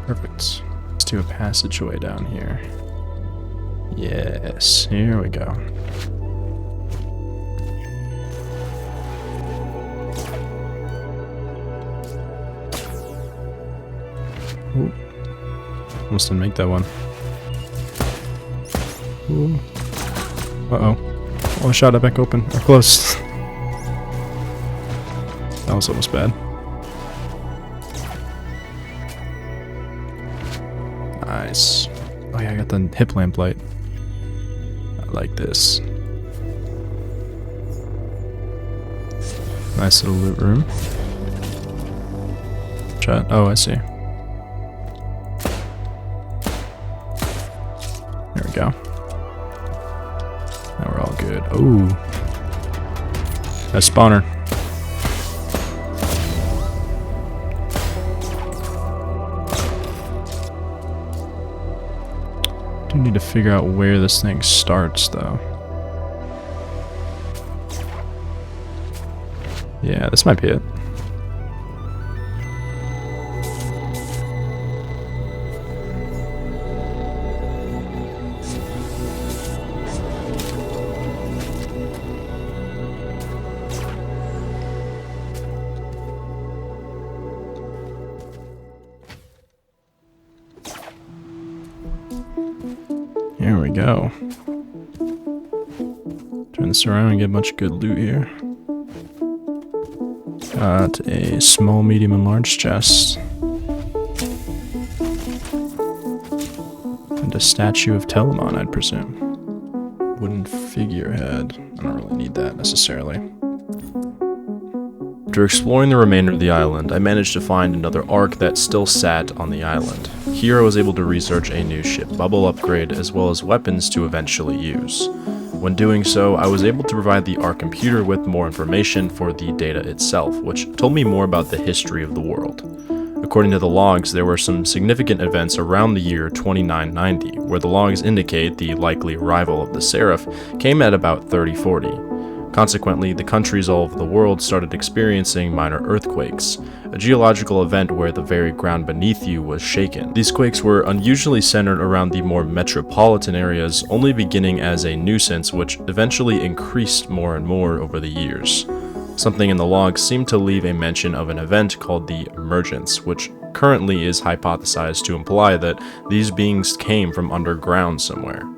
Perfect. Let's do a passageway down here. Yes, here we go. Ooh. Almost didn't make that one. Ooh. Uh-oh. Oh, I shot it back open. Or close. That was almost bad. Nice. Oh yeah, I got the hip lamp light. I like this. Nice little loot room. Shot. Oh, I see. There we go. Now we're all good. Ooh. A spawner. Do need to figure out where this thing starts, though. Yeah, this might be it. Here we go. Turn this around and get a bunch of good loot here. Got a small, medium, and large chest. And a statue of Telamon, I'd presume. Wooden figurehead. I don't really need that necessarily. After exploring the remainder of the island, I managed to find another ark that still sat on the island. Here I was able to research a new ship bubble upgrade as well as weapons to eventually use. When doing so, I was able to provide the ARC computer with more information for the data itself, which told me more about the history of the world. According to the logs, there were some significant events around the year 2990, where the logs indicate the likely arrival of the Seraph came at about 3040. Consequently, the countries all over the world started experiencing minor earthquakes, a geological event where the very ground beneath you was shaken. These quakes were unusually centered around the more metropolitan areas, only beginning as a nuisance which eventually increased more and more over the years. Something in the logs seemed to leave a mention of an event called the Emergence, which currently is hypothesized to imply that these beings came from underground somewhere.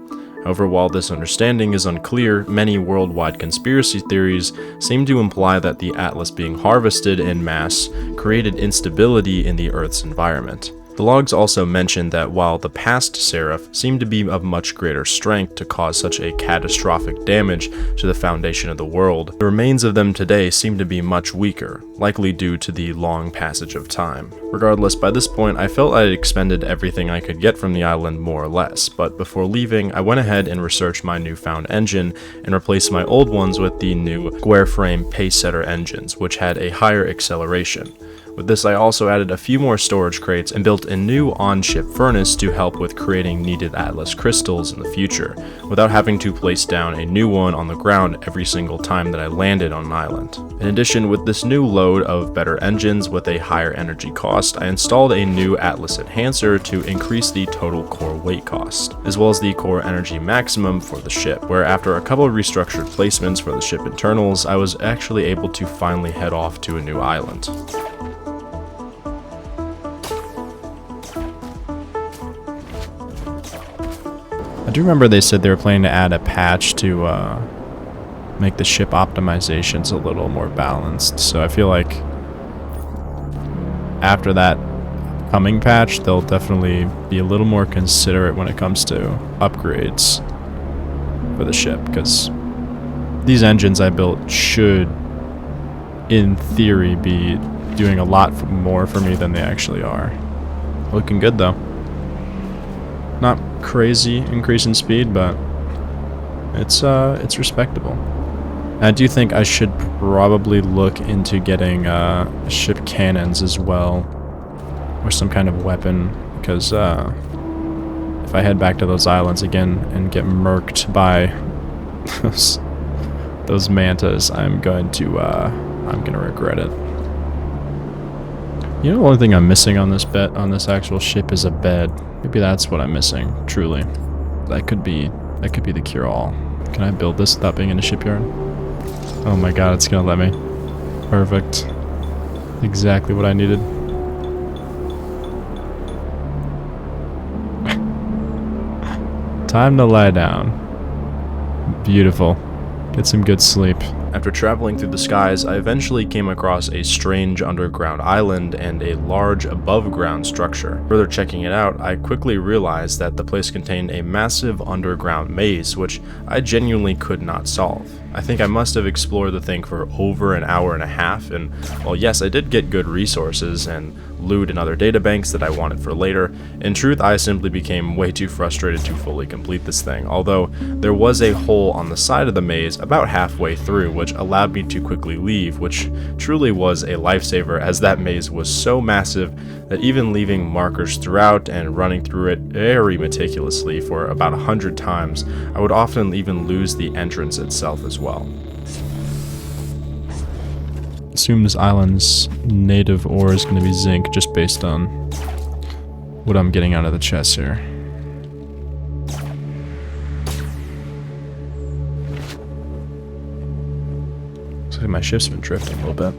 However, while this understanding is unclear, many worldwide conspiracy theories seem to imply that the Atlas being harvested en masse created instability in the Earth's environment. The logs also mentioned that while the past Seraph seemed to be of much greater strength to cause such a catastrophic damage to the foundation of the world, the remains of them today seem to be much weaker, likely due to the long passage of time. Regardless, by this point I felt I had expended everything I could get from the island more or less, but before leaving I went ahead and researched my newfound engine and replaced my old ones with the new square frame pacesetter engines, which had a higher acceleration. With this, I also added a few more storage crates and built a new on-ship furnace to help with creating needed Atlas crystals in the future, without having to place down a new one on the ground every single time that I landed on an island. In addition, with this new load of better engines with a higher energy cost, I installed a new Atlas enhancer to increase the total core weight cost, as well as the core energy maximum for the ship, where after a couple of restructured placements for the ship internals, I was actually able to finally head off to a new island. I do remember they said they were planning to add a patch to make the ship optimizations a little more balanced, so I feel like after that coming patch they'll definitely be a little more considerate when it comes to upgrades for the ship, because these engines I built should in theory be doing a lot more for me than they actually are. Looking good though. Not crazy increase in speed, but it's respectable. I do think I should probably look into getting ship cannons as well, or some kind of weapon, because if I head back to those islands again and get murked by those mantas, I'm gonna regret it. You know, the only thing I'm missing on this actual ship is a bed. Maybe that's what I'm missing, truly. That could be the cure-all. Can I build this without being in a shipyard? Oh my god, it's gonna let me. Perfect. Exactly what I needed. Time to lie down. Beautiful. Get some good sleep. After traveling through the skies, I eventually came across a strange underground island and a large above-ground structure. Further checking it out, I quickly realized that the place contained a massive underground maze, which I genuinely could not solve. I think I must have explored the thing for over an hour and a half, and while yes, I did get good resources and loot and other databanks that I wanted for later, in truth I simply became way too frustrated to fully complete this thing, although there was a hole on the side of the maze about halfway through which allowed me to quickly leave, which truly was a lifesaver as that maze was so massive that even leaving markers throughout and running through it very meticulously for about 100 times, I would often even lose the entrance itself as well. Assume this island's native ore is going to be zinc just based on what I'm getting out of the chest here. Looks like my ship's been drifting a little bit.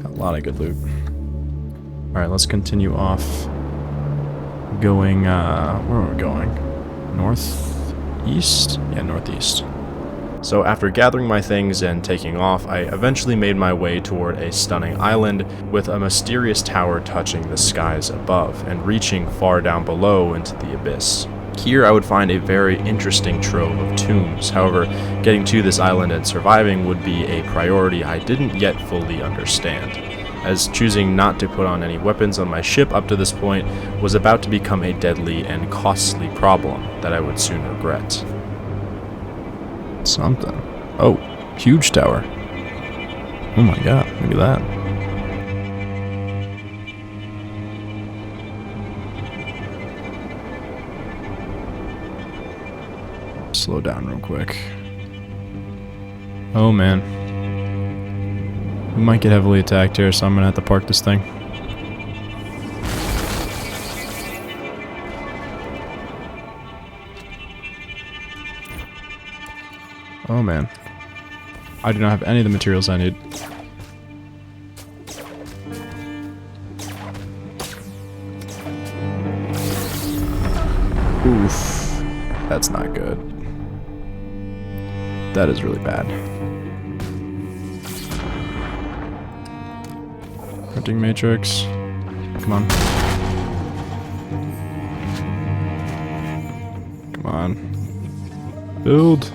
Got a lot of good loot. Alright, let's continue off. Going, where are we going? Northeast? Yeah, northeast. So after gathering my things and taking off, I eventually made my way toward a stunning island with a mysterious tower touching the skies above and reaching far down below into the abyss. Here I would find a very interesting trove of tombs. However, getting to this island and surviving would be a priority I didn't yet fully understand, as choosing not to put on any weapons on my ship up to this point was about to become a deadly and costly problem that I would soon regret. Something. Oh, huge tower. Oh my god, look at that. Slow down real quick. Oh man. We might get heavily attacked here, so I'm gonna have to park this thing. Oh man. I do not have any of the materials I need. Oof. That's not good. That is really bad. Printing matrix. Come on. Come on. Build.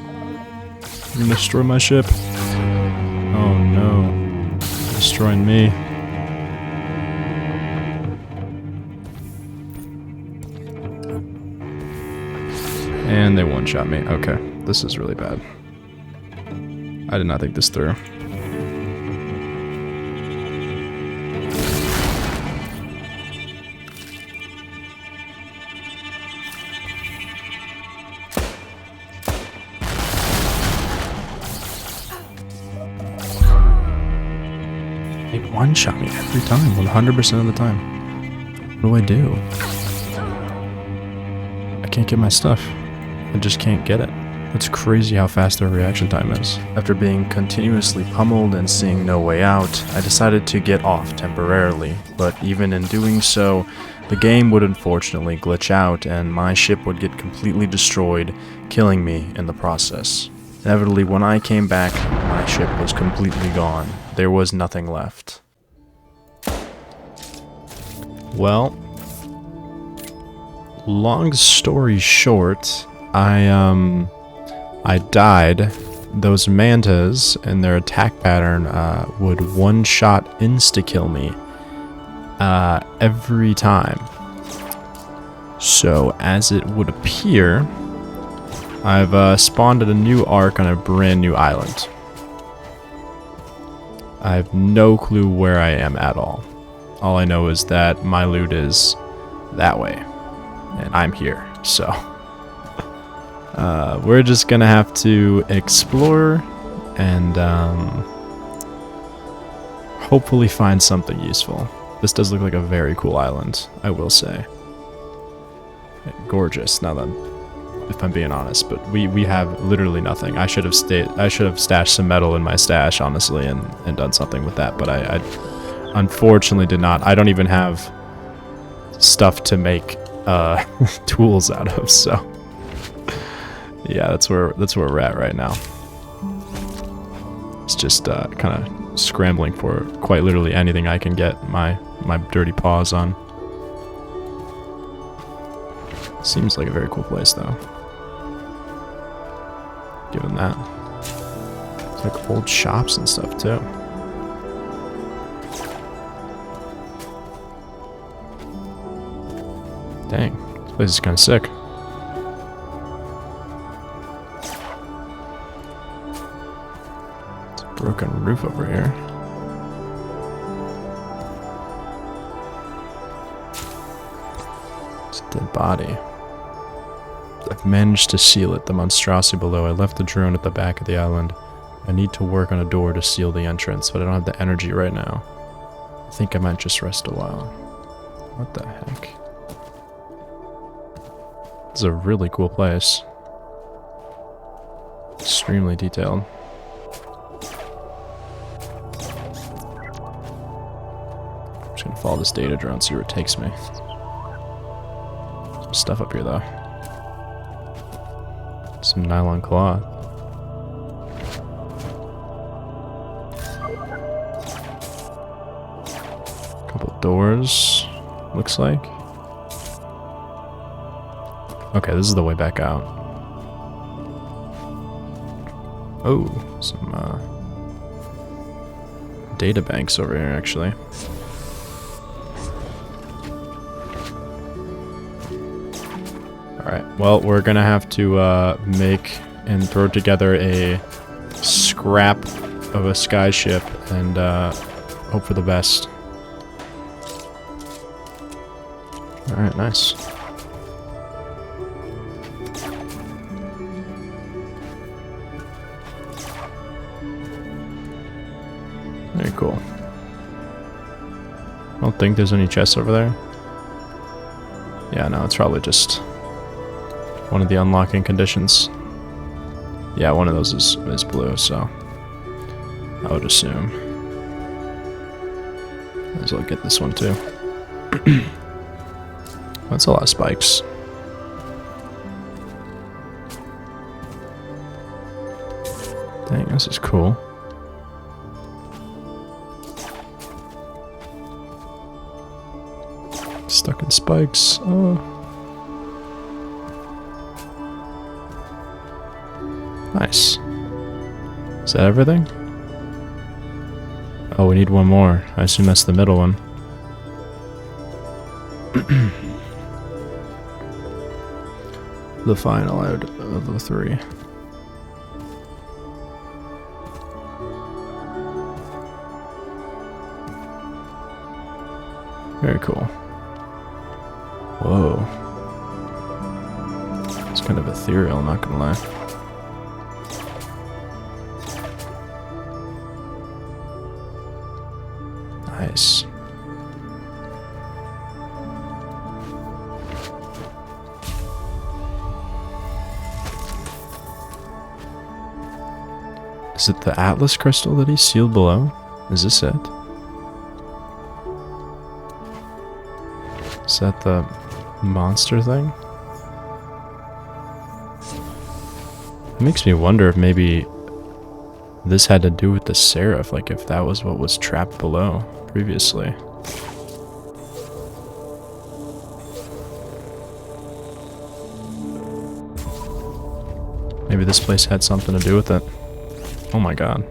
You're gonna destroy my ship. Oh no. You're destroying me. And they one-shot me. Okay. This is really bad. I did not think this through. They one-shot me every time, 100% of the time. What do? I can't get my stuff. I just can't get it. It's crazy how fast their reaction time is. After being continuously pummeled and seeing no way out, I decided to get off temporarily, but even in doing so, the game would unfortunately glitch out and my ship would get completely destroyed, killing me in the process. Inevitably, when I came back, my ship was completely gone. There was nothing left. Well, long story short, I died. Those mantas and their attack pattern would one-shot insta-kill me every time. So, as it would appear, I've spawned at a new arc on a brand new island. I have no clue where I am at all. All I know is that my loot is that way, and I'm here, so... we're just gonna have to explore and hopefully find something useful. This does look like a very cool island, I will say. Gorgeous, now then, if I'm being honest, but we have literally nothing. I should have stashed some metal in my stash, honestly, and done something with that, but I unfortunately did not. I don't even have stuff to make tools out of, so yeah, that's where we're at right now. It's just kind of scrambling for quite literally anything I can get my dirty paws on. Seems like a very cool place, though. Given that. It's like old shops and stuff, too. Dang, this place is kind of sick. It's a broken roof over here. It's a dead body. I've managed to seal it, the monstrosity below. I left the drone at the back of the island. I need to work on a door to seal the entrance, but I don't have the energy right now. I think I might just rest a while. What the heck? This is a really cool place. Extremely detailed. I'm just gonna follow this data drone, see where it takes me. Some stuff up here though. Some nylon cloth. Couple doors, looks like. Okay, this is the way back out. Oh, some data banks over here, actually. Alright, well, we're gonna have to make and throw together a scrap of a skyship and hope for the best. Alright, nice. Very cool. I don't think there's any chests over there. Yeah, no, it's probably just one of the unlocking conditions. Yeah, one of those is blue, so I would assume. Might as well get this one too. That's a lot of spikes. Dang, this is cool. Stuck in spikes. Oh. Nice. Is that everything? Oh, we need one more. I assume that's the middle one. The final out of the three. Very cool. Whoa. It's kind of ethereal, not gonna lie. Nice. Is it the Atlas crystal that he sealed below? Is this it? Is that the monster thing? It makes me wonder if maybe this had to do with the Seraph, like if that was what was trapped below previously. Maybe this place had something to do with it. Oh my god.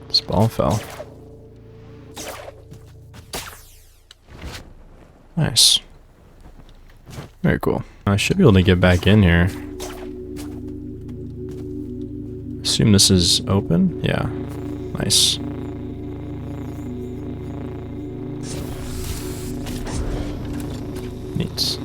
This ball fell. Nice. Very cool. I should be able to get back in here. Assume this is open? Yeah. Nice. Neat.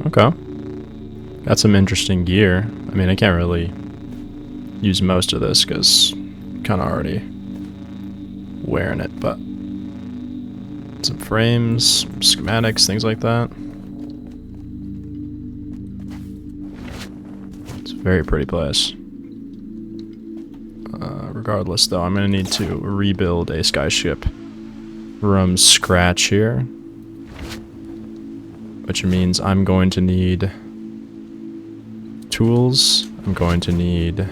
Okay. Got some interesting gear. I mean, I can't really use most of this because I'm kind of already wearing it, but some frames, schematics, things like that. It's a very pretty place. Regardless, though, I'm going to need to rebuild a skyship from scratch here. Which means I'm going to need tools. I'm going to need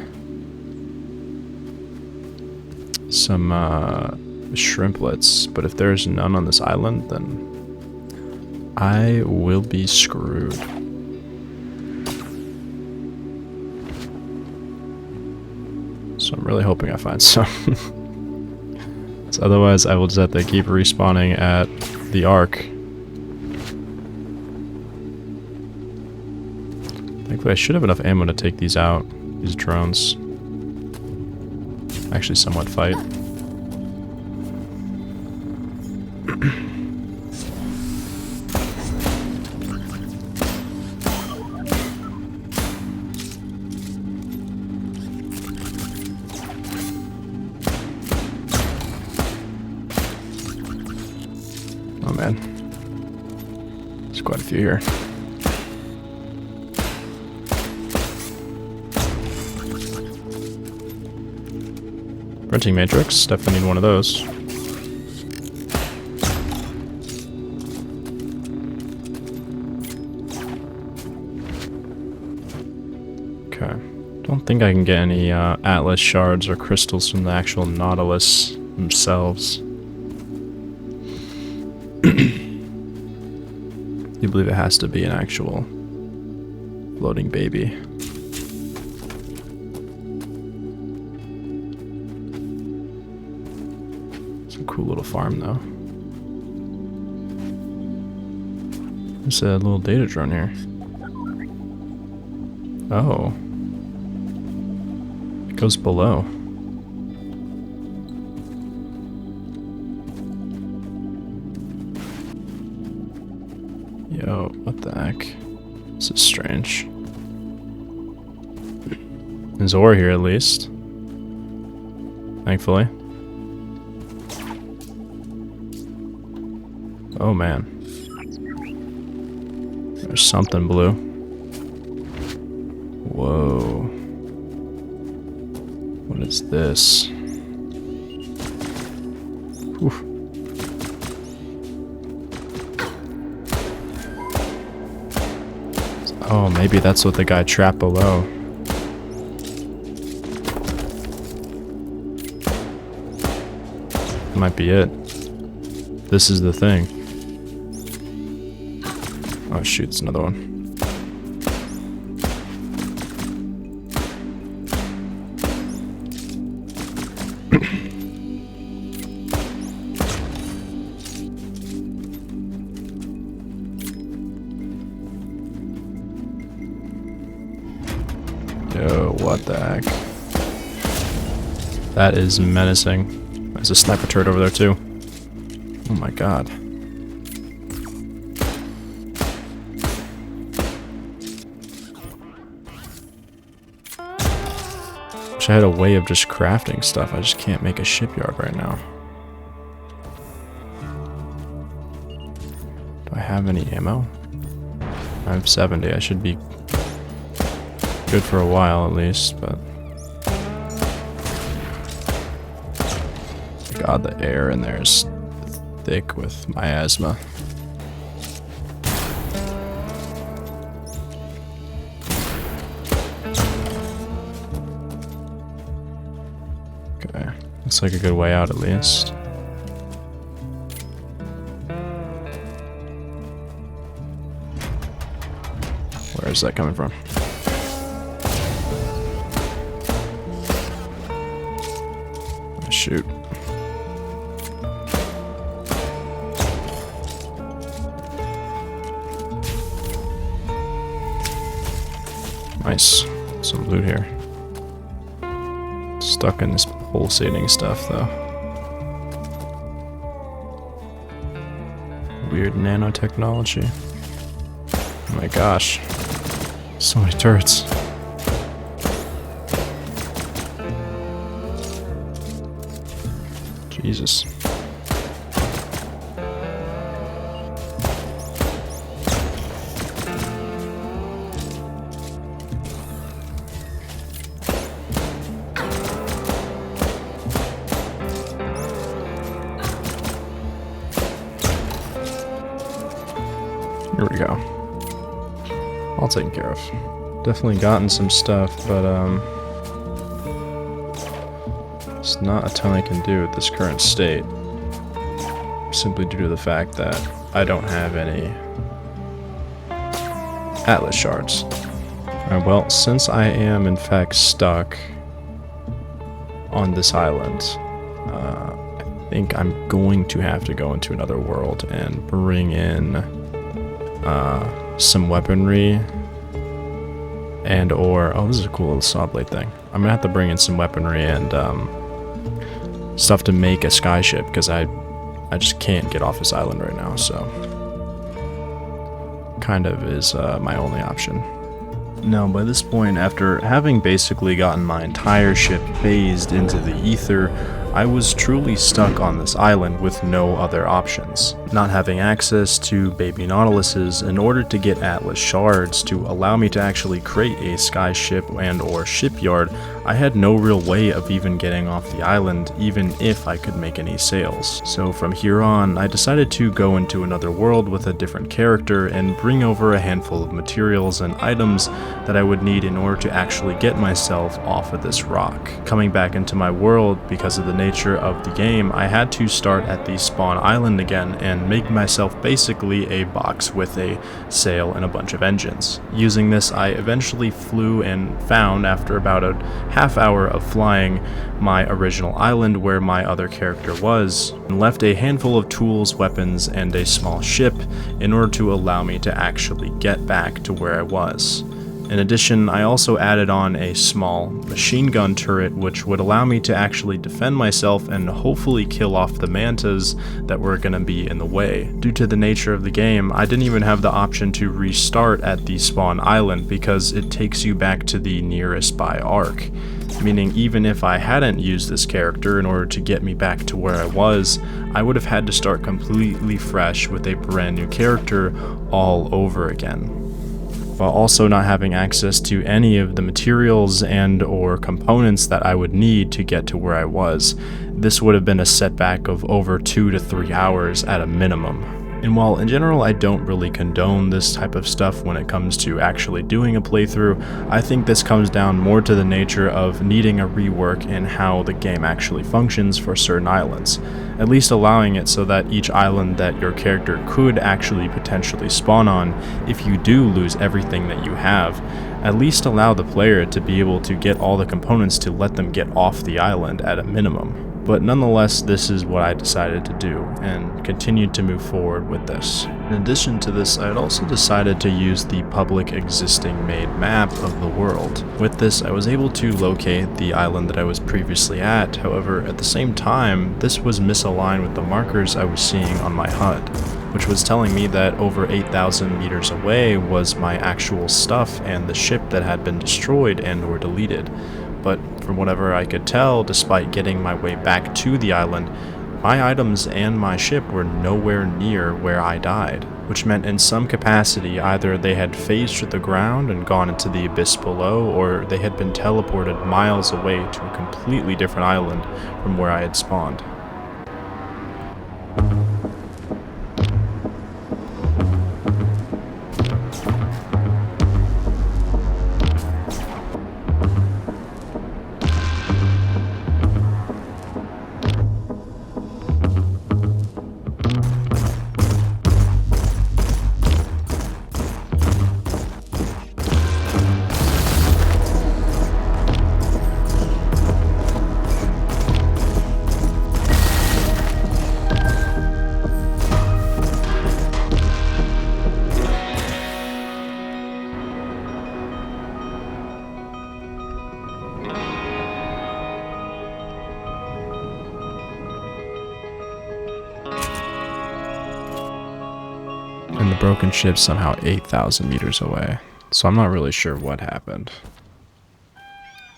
some shrimplets. But if there's none on this island, then I will be screwed. So I'm really hoping I find some. So otherwise I will just have to keep respawning at the Ark. Thankfully I should have enough ammo to take these out, these drones. Actually somewhat fight. Oh man, there's quite a few here. Printing matrix, definitely need one of those. Okay, don't think I can get any Atlas shards or crystals from the actual Nautilus themselves. You believe it has to be an actual floating baby. It's a cool little farm though. There's a little data drone here. Oh. It goes below. Yo, what the heck? This is strange. There's ore here at least. Thankfully. Oh man. There's something blue. Whoa. What is this? Whew. Oh, maybe that's what the guy trapped below. Might be it. This is the thing. Oh shoot, it's another one. Yo, what the heck? That is menacing. There's a sniper turret over there too. Oh my god. Wish I had a way of just crafting stuff. I just can't make a shipyard right now. Do I have any ammo? I have 70. I should be good for a while at least, but god, the air in there is thick with miasma. Okay, looks like a good way out at least. Where is that coming from? Shoot. Nice. Some loot here. Stuck in this pulsating stuff though. Weird nanotechnology. Oh my gosh. So many turrets. Jesus. Here we go. All taken care of. Definitely gotten some stuff, but there's not a ton I can do at this current state. Simply due to the fact that I don't have any Atlas shards. Alright, well, since I am in fact stuck on this island, I think I'm going to have to go into another world and bring in some weaponry and oh, this is a cool little saw blade thing. I'm gonna have to bring in some weaponry and stuff to make a skyship, because I just can't get off this island right now, so kind of is my only option. Now, by this point, after having basically gotten my entire ship phased into the ether, I was truly stuck on this island with no other options. Not having access to baby Nautiluses in order to get Atlas shards to allow me to actually create a skyship and or shipyard, I had no real way of even getting off the island, even if I could make any sails. So from here on, I decided to go into another world with a different character and bring over a handful of materials and items that I would need in order to actually get myself off of this rock. Coming back into my world, because of the nature of the game, I had to start at the spawn island again and make myself basically a box with a sail and a bunch of engines. Using this, I eventually flew and found, after about a half hour of flying, my original island where my other character was, and left a handful of tools, weapons, and a small ship in order to allow me to actually get back to where I was. In addition, I also added on a small machine gun turret which would allow me to actually defend myself and hopefully kill off the mantas that were going to be in the way. Due to the nature of the game, I didn't even have the option to restart at the spawn island because it takes you back to the nearest by arc. Meaning even if I hadn't used this character in order to get me back to where I was, I would have had to start completely fresh with a brand new character all over again. While also not having access to any of the materials and or components that I would need to get to where I was. This would have been a setback of over 2 to 3 hours at a minimum. And while in general I don't really condone this type of stuff when it comes to actually doing a playthrough, I think this comes down more to the nature of needing a rework in how the game actually functions for certain islands. At least allowing it so that each island that your character could actually potentially spawn on, if you do lose everything that you have, at least allow the player to be able to get all the components to let them get off the island at a minimum. But nonetheless, this is what I decided to do, and continued to move forward with this. In addition to this, I had also decided to use the public existing made map of the world. With this, I was able to locate the island that I was previously at. However, at the same time, this was misaligned with the markers I was seeing on my HUD, which was telling me that over 8,000 meters away was my actual stuff and the ship that had been destroyed and or deleted. But from whatever I could tell, despite getting my way back to the island, my items and my ship were nowhere near where I died, which meant in some capacity either they had phased to the ground and gone into the abyss below, or they had been teleported miles away to a completely different island from where I had spawned. And the broken ship's somehow 8,000 meters away. So I'm not really sure what happened. I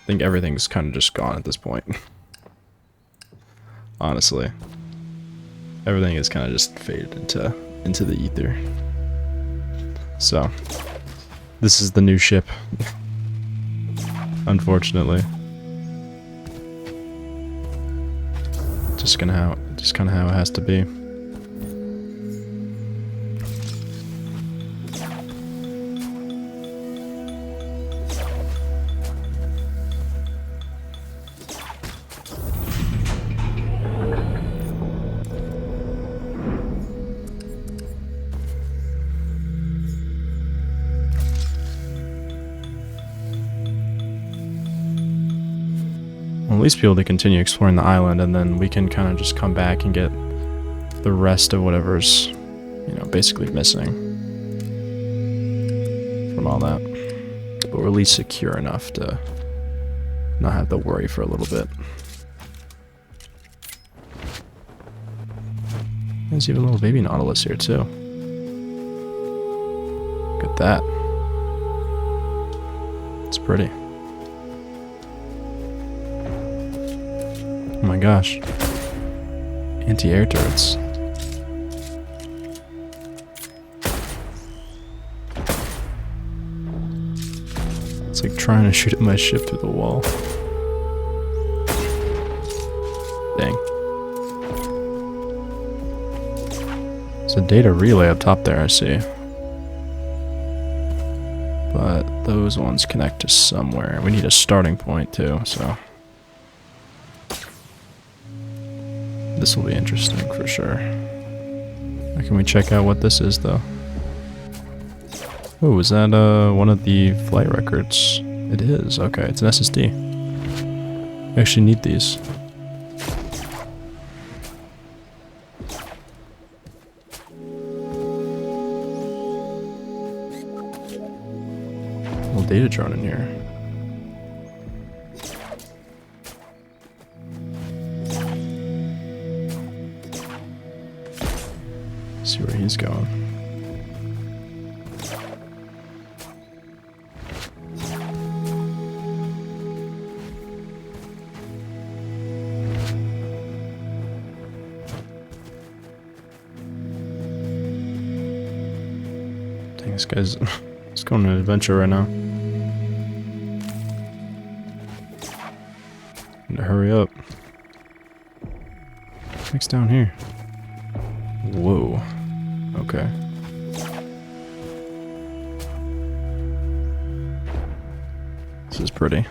think everything's kind of just gone at this point. Honestly. Everything is kind of just faded into the ether. So, this is the new ship. Unfortunately. Just kind of how it has to be. at least be able to continue exploring the island, and then we can kind of just come back and get the rest of whatever's, you know, basically missing from all that. But we're at least secure enough to not have to worry for a little bit. There's even a little baby nautilus here too. Look at that. It's pretty. Oh my gosh. Anti-air turrets. It's like trying to shoot at my ship through the wall. Dang. There's a data relay up top there, I see. But those ones connect to somewhere. We need a starting point too, so. This will be interesting for sure. Now can we check out what this is though? Oh, is that one of the flight records? It is, okay, it's an SSD. We actually need these. Little data drone in here. See where he's going. Dang, this guy's he's going on an adventure right now. Need to hurry up. What's down here? Whoa. Okay. This is pretty.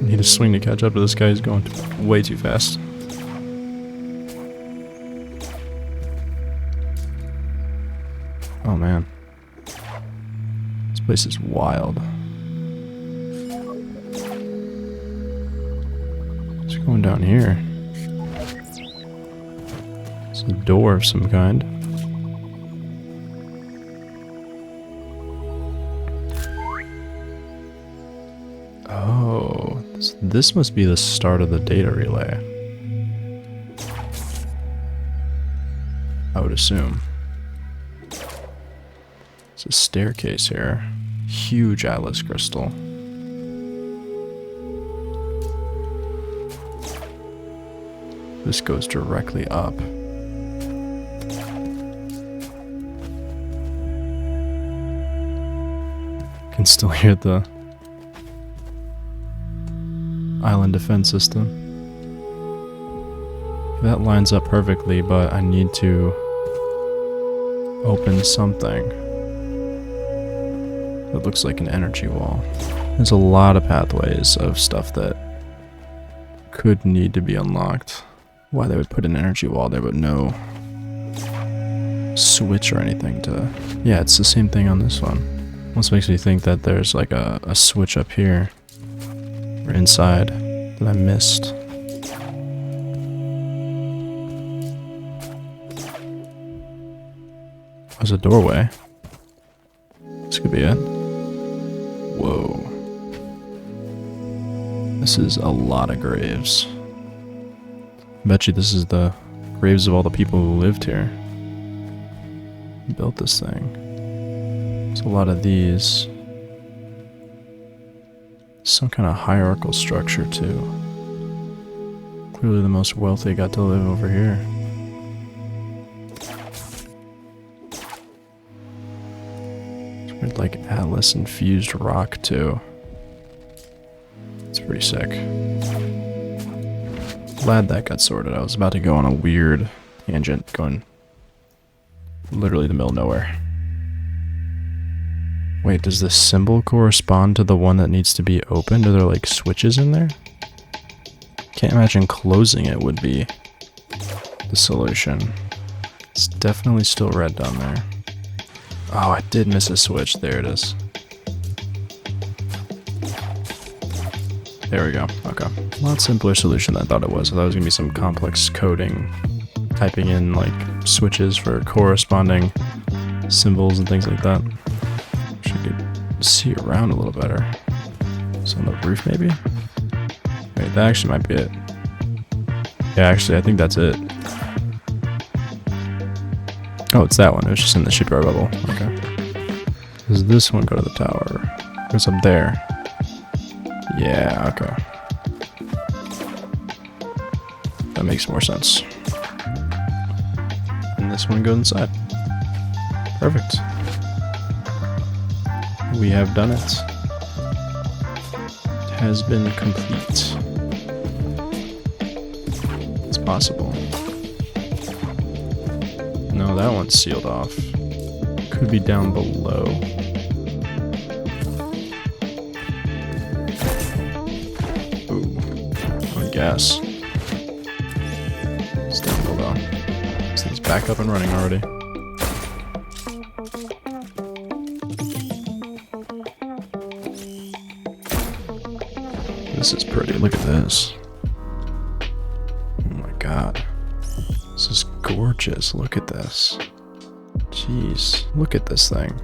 Need a swing to catch up to this guy. He's going way too fast. Oh man. This place is wild. What's going down here? It's a door of some kind. Oh, this must be the start of the data relay. I would assume. It's a staircase here. Huge atlas crystal. This goes directly up. Can still hear the island defense system. That lines up perfectly, but I need to open something that looks like an energy wall. There's a lot of pathways of stuff that could need to be unlocked. Why they would put an energy wall there, but no switch or anything to... Yeah, it's the same thing on this one. Almost makes me think that there's like a switch up here or inside that I missed. There's a doorway. This could be it. Whoa. This is a lot of graves. I bet you this is the graves of all the people who lived here. Built this thing. There's a lot of these. Some kind of hierarchical structure too. Clearly the most wealthy got to live over here. It's weird, like atlas infused rock too. It's pretty sick. Glad that got sorted. I was about to go on a weird tangent going literally the middle of nowhere. Wait, does this symbol correspond to the one that needs to be opened? Are there like switches in there? Can't imagine closing it would be the solution. It's definitely still red down there. Oh, I did miss a switch. There it is. There we go. Okay. A lot simpler solution than I thought it was. I thought it was going to be some complex coding. Typing in like switches for corresponding symbols and things like that. Wish I could see around a little better. It's on the roof maybe? Wait, that actually might be it. Yeah, actually, I think that's it. Oh, it's that one. It was just in the shipyard bubble. Okay. Does this one go to the tower? Goes up there. Yeah, okay. That makes more sense. And this one goes inside. Perfect. We have done it. It has been complete. It's possible. No, that one's sealed off. Could be down below. Gas. It's down below. This thing's back up and running already. This is pretty. Look at this. Oh my god. This is gorgeous. Look at this. Jeez. Look at this thing.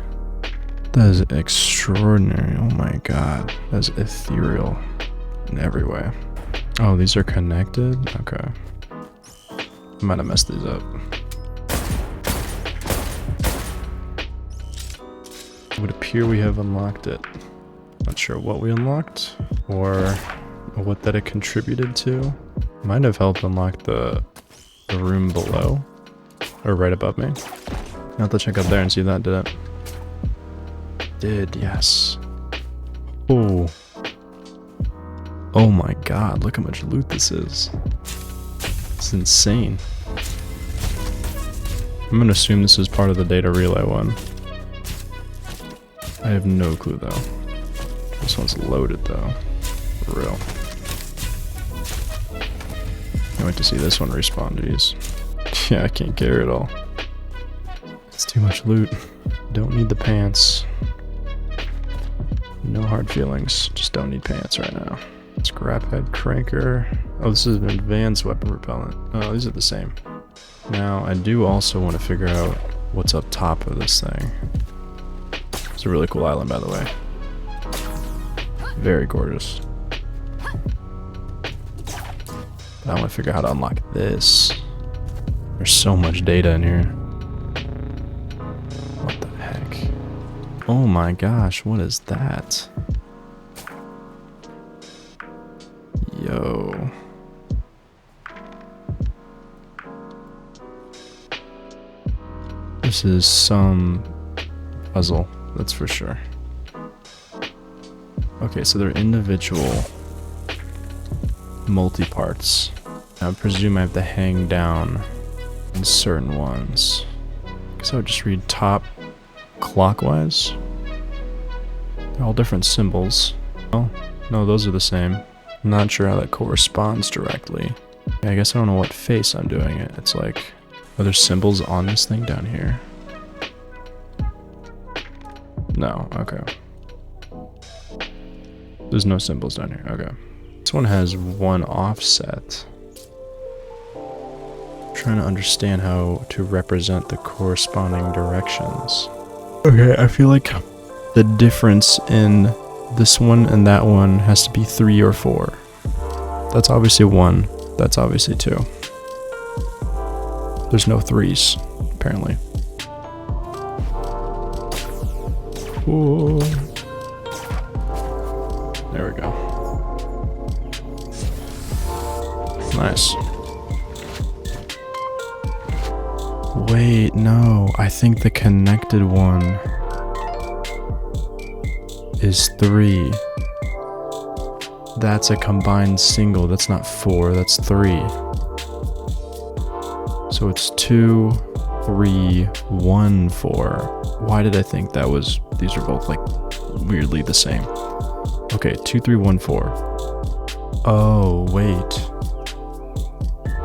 That is extraordinary. Oh my god. That is ethereal in every way. Oh, these are connected? Okay. I might have messed these up. It would appear we have unlocked it. Not sure what we unlocked or what that it contributed to. Might have helped unlock the room below or right above me. I'll have to check up there and see if that did it. Did, yes. Oh. Oh my god, look how much loot this is. It's insane. I'm gonna assume this is part of the data relay one. I have no clue though. This one's loaded though. For real. Can't wait to see this one respawn, jeez. Yeah, I can't carry it all. It's too much loot. Don't need the pants. No hard feelings, just don't need pants right now. Scrap head cranker. Oh, this is an advanced weapon repellent. Oh, these are the same. Now, I do also want to figure out what's up top of this thing. It's a really cool island, by the way. Very gorgeous. But I want to figure out how to unlock this. There's so much data in here. What the heck? Oh my gosh, what is that? Yo. This is some puzzle, that's for sure. Okay, so they're individual multi-parts. I presume I have to hang down in certain ones. Guess I would just read top clockwise. They're all different symbols. Oh, no, those are the same. I'm not sure how that corresponds directly. Yeah, I guess I don't know what face I'm doing it. It's like, are there symbols on this thing down here? No, okay. There's no symbols down here, okay. This one has one offset. I'm trying to understand how to represent the corresponding directions. Okay, I feel like the difference in this one and that one has to be 3 or 4. That's obviously 1. That's obviously 2. There's no 3s, apparently. Ooh. There we go. Nice. Wait, no. I think the connected one is 3. That's a combined single. That's not 4, that's 3. So it's 2, 3, 1, 4. Why did I think that was... These are both like weirdly the same. Okay, 2, 3, 1, 4. Oh, wait.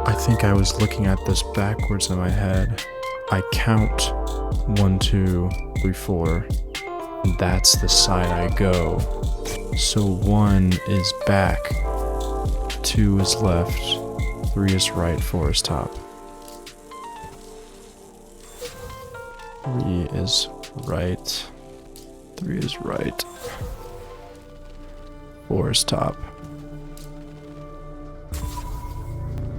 I think I was looking at this backwards in my head. I count 1, 2, 3, 4. And that's the side I go. So 1 is back, 2 is left, 3 is right, 4 is top. 3 is right, 3 is right, 4 is top.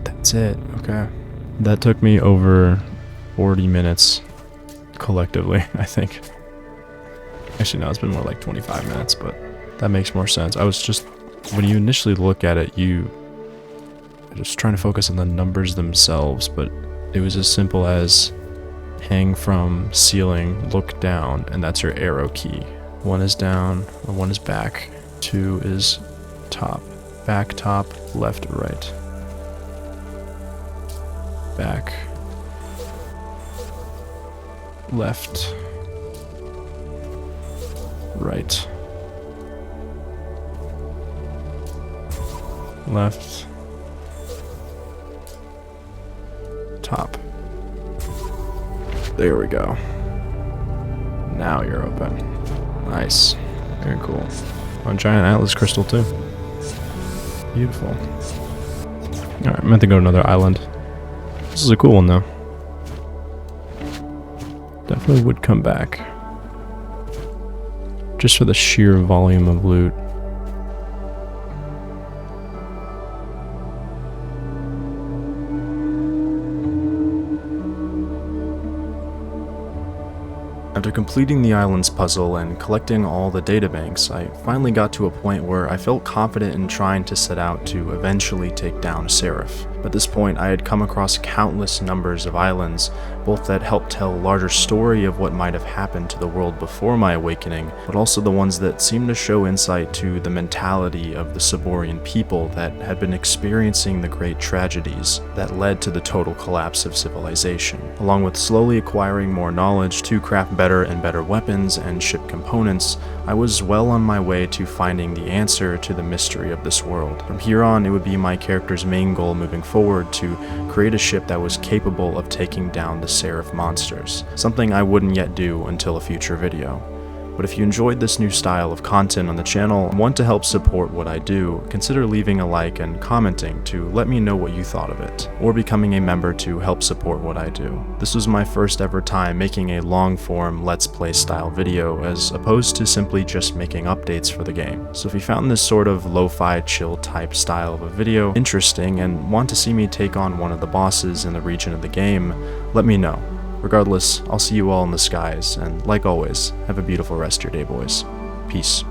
That's it, okay. That took me over 40 minutes collectively, I think. Actually, no, it's been more like 25 minutes, but that makes more sense. I was just, when you initially look at it, you're just trying to focus on the numbers themselves, but it was as simple as hang from ceiling, look down, and that's your arrow key. 1 is down, or 1 is back, 2 is top. Back, top, left, right. Back, left, right, left, top. There we go. Now you're open. Nice. Very cool. On giant atlas crystal too. Beautiful. Alright, I'm meant to go to another island. This is a cool one though. Definitely would come back. Just for the sheer volume of loot. After completing the island's puzzle and collecting all the databanks, I finally got to a point where I felt confident in trying to set out to eventually take down Seraph. At this point, I had come across countless numbers of islands, both that helped tell a larger story of what might have happened to the world before my awakening, but also the ones that seemed to show insight to the mentality of the Saboran people that had been experiencing the great tragedies that led to the total collapse of civilization, along with slowly acquiring more knowledge to craft better and better weapons and ship components. I was well on my way to finding the answer to the mystery of this world. From here on, it would be my character's main goal moving forward to create a ship that was capable of taking down the Seraph monsters, something I wouldn't yet do until a future video. But if you enjoyed this new style of content on the channel and want to help support what I do, consider leaving a like and commenting to let me know what you thought of it, or becoming a member to help support what I do. This was my first ever time making a long form Let's Play style video, as opposed to simply just making updates for the game. So if you found this sort of lo-fi chill type style of a video interesting and want to see me take on one of the bosses in the region of the game, let me know. Regardless, I'll see you all in the skies, and like always, have a beautiful rest of your day, boys. Peace.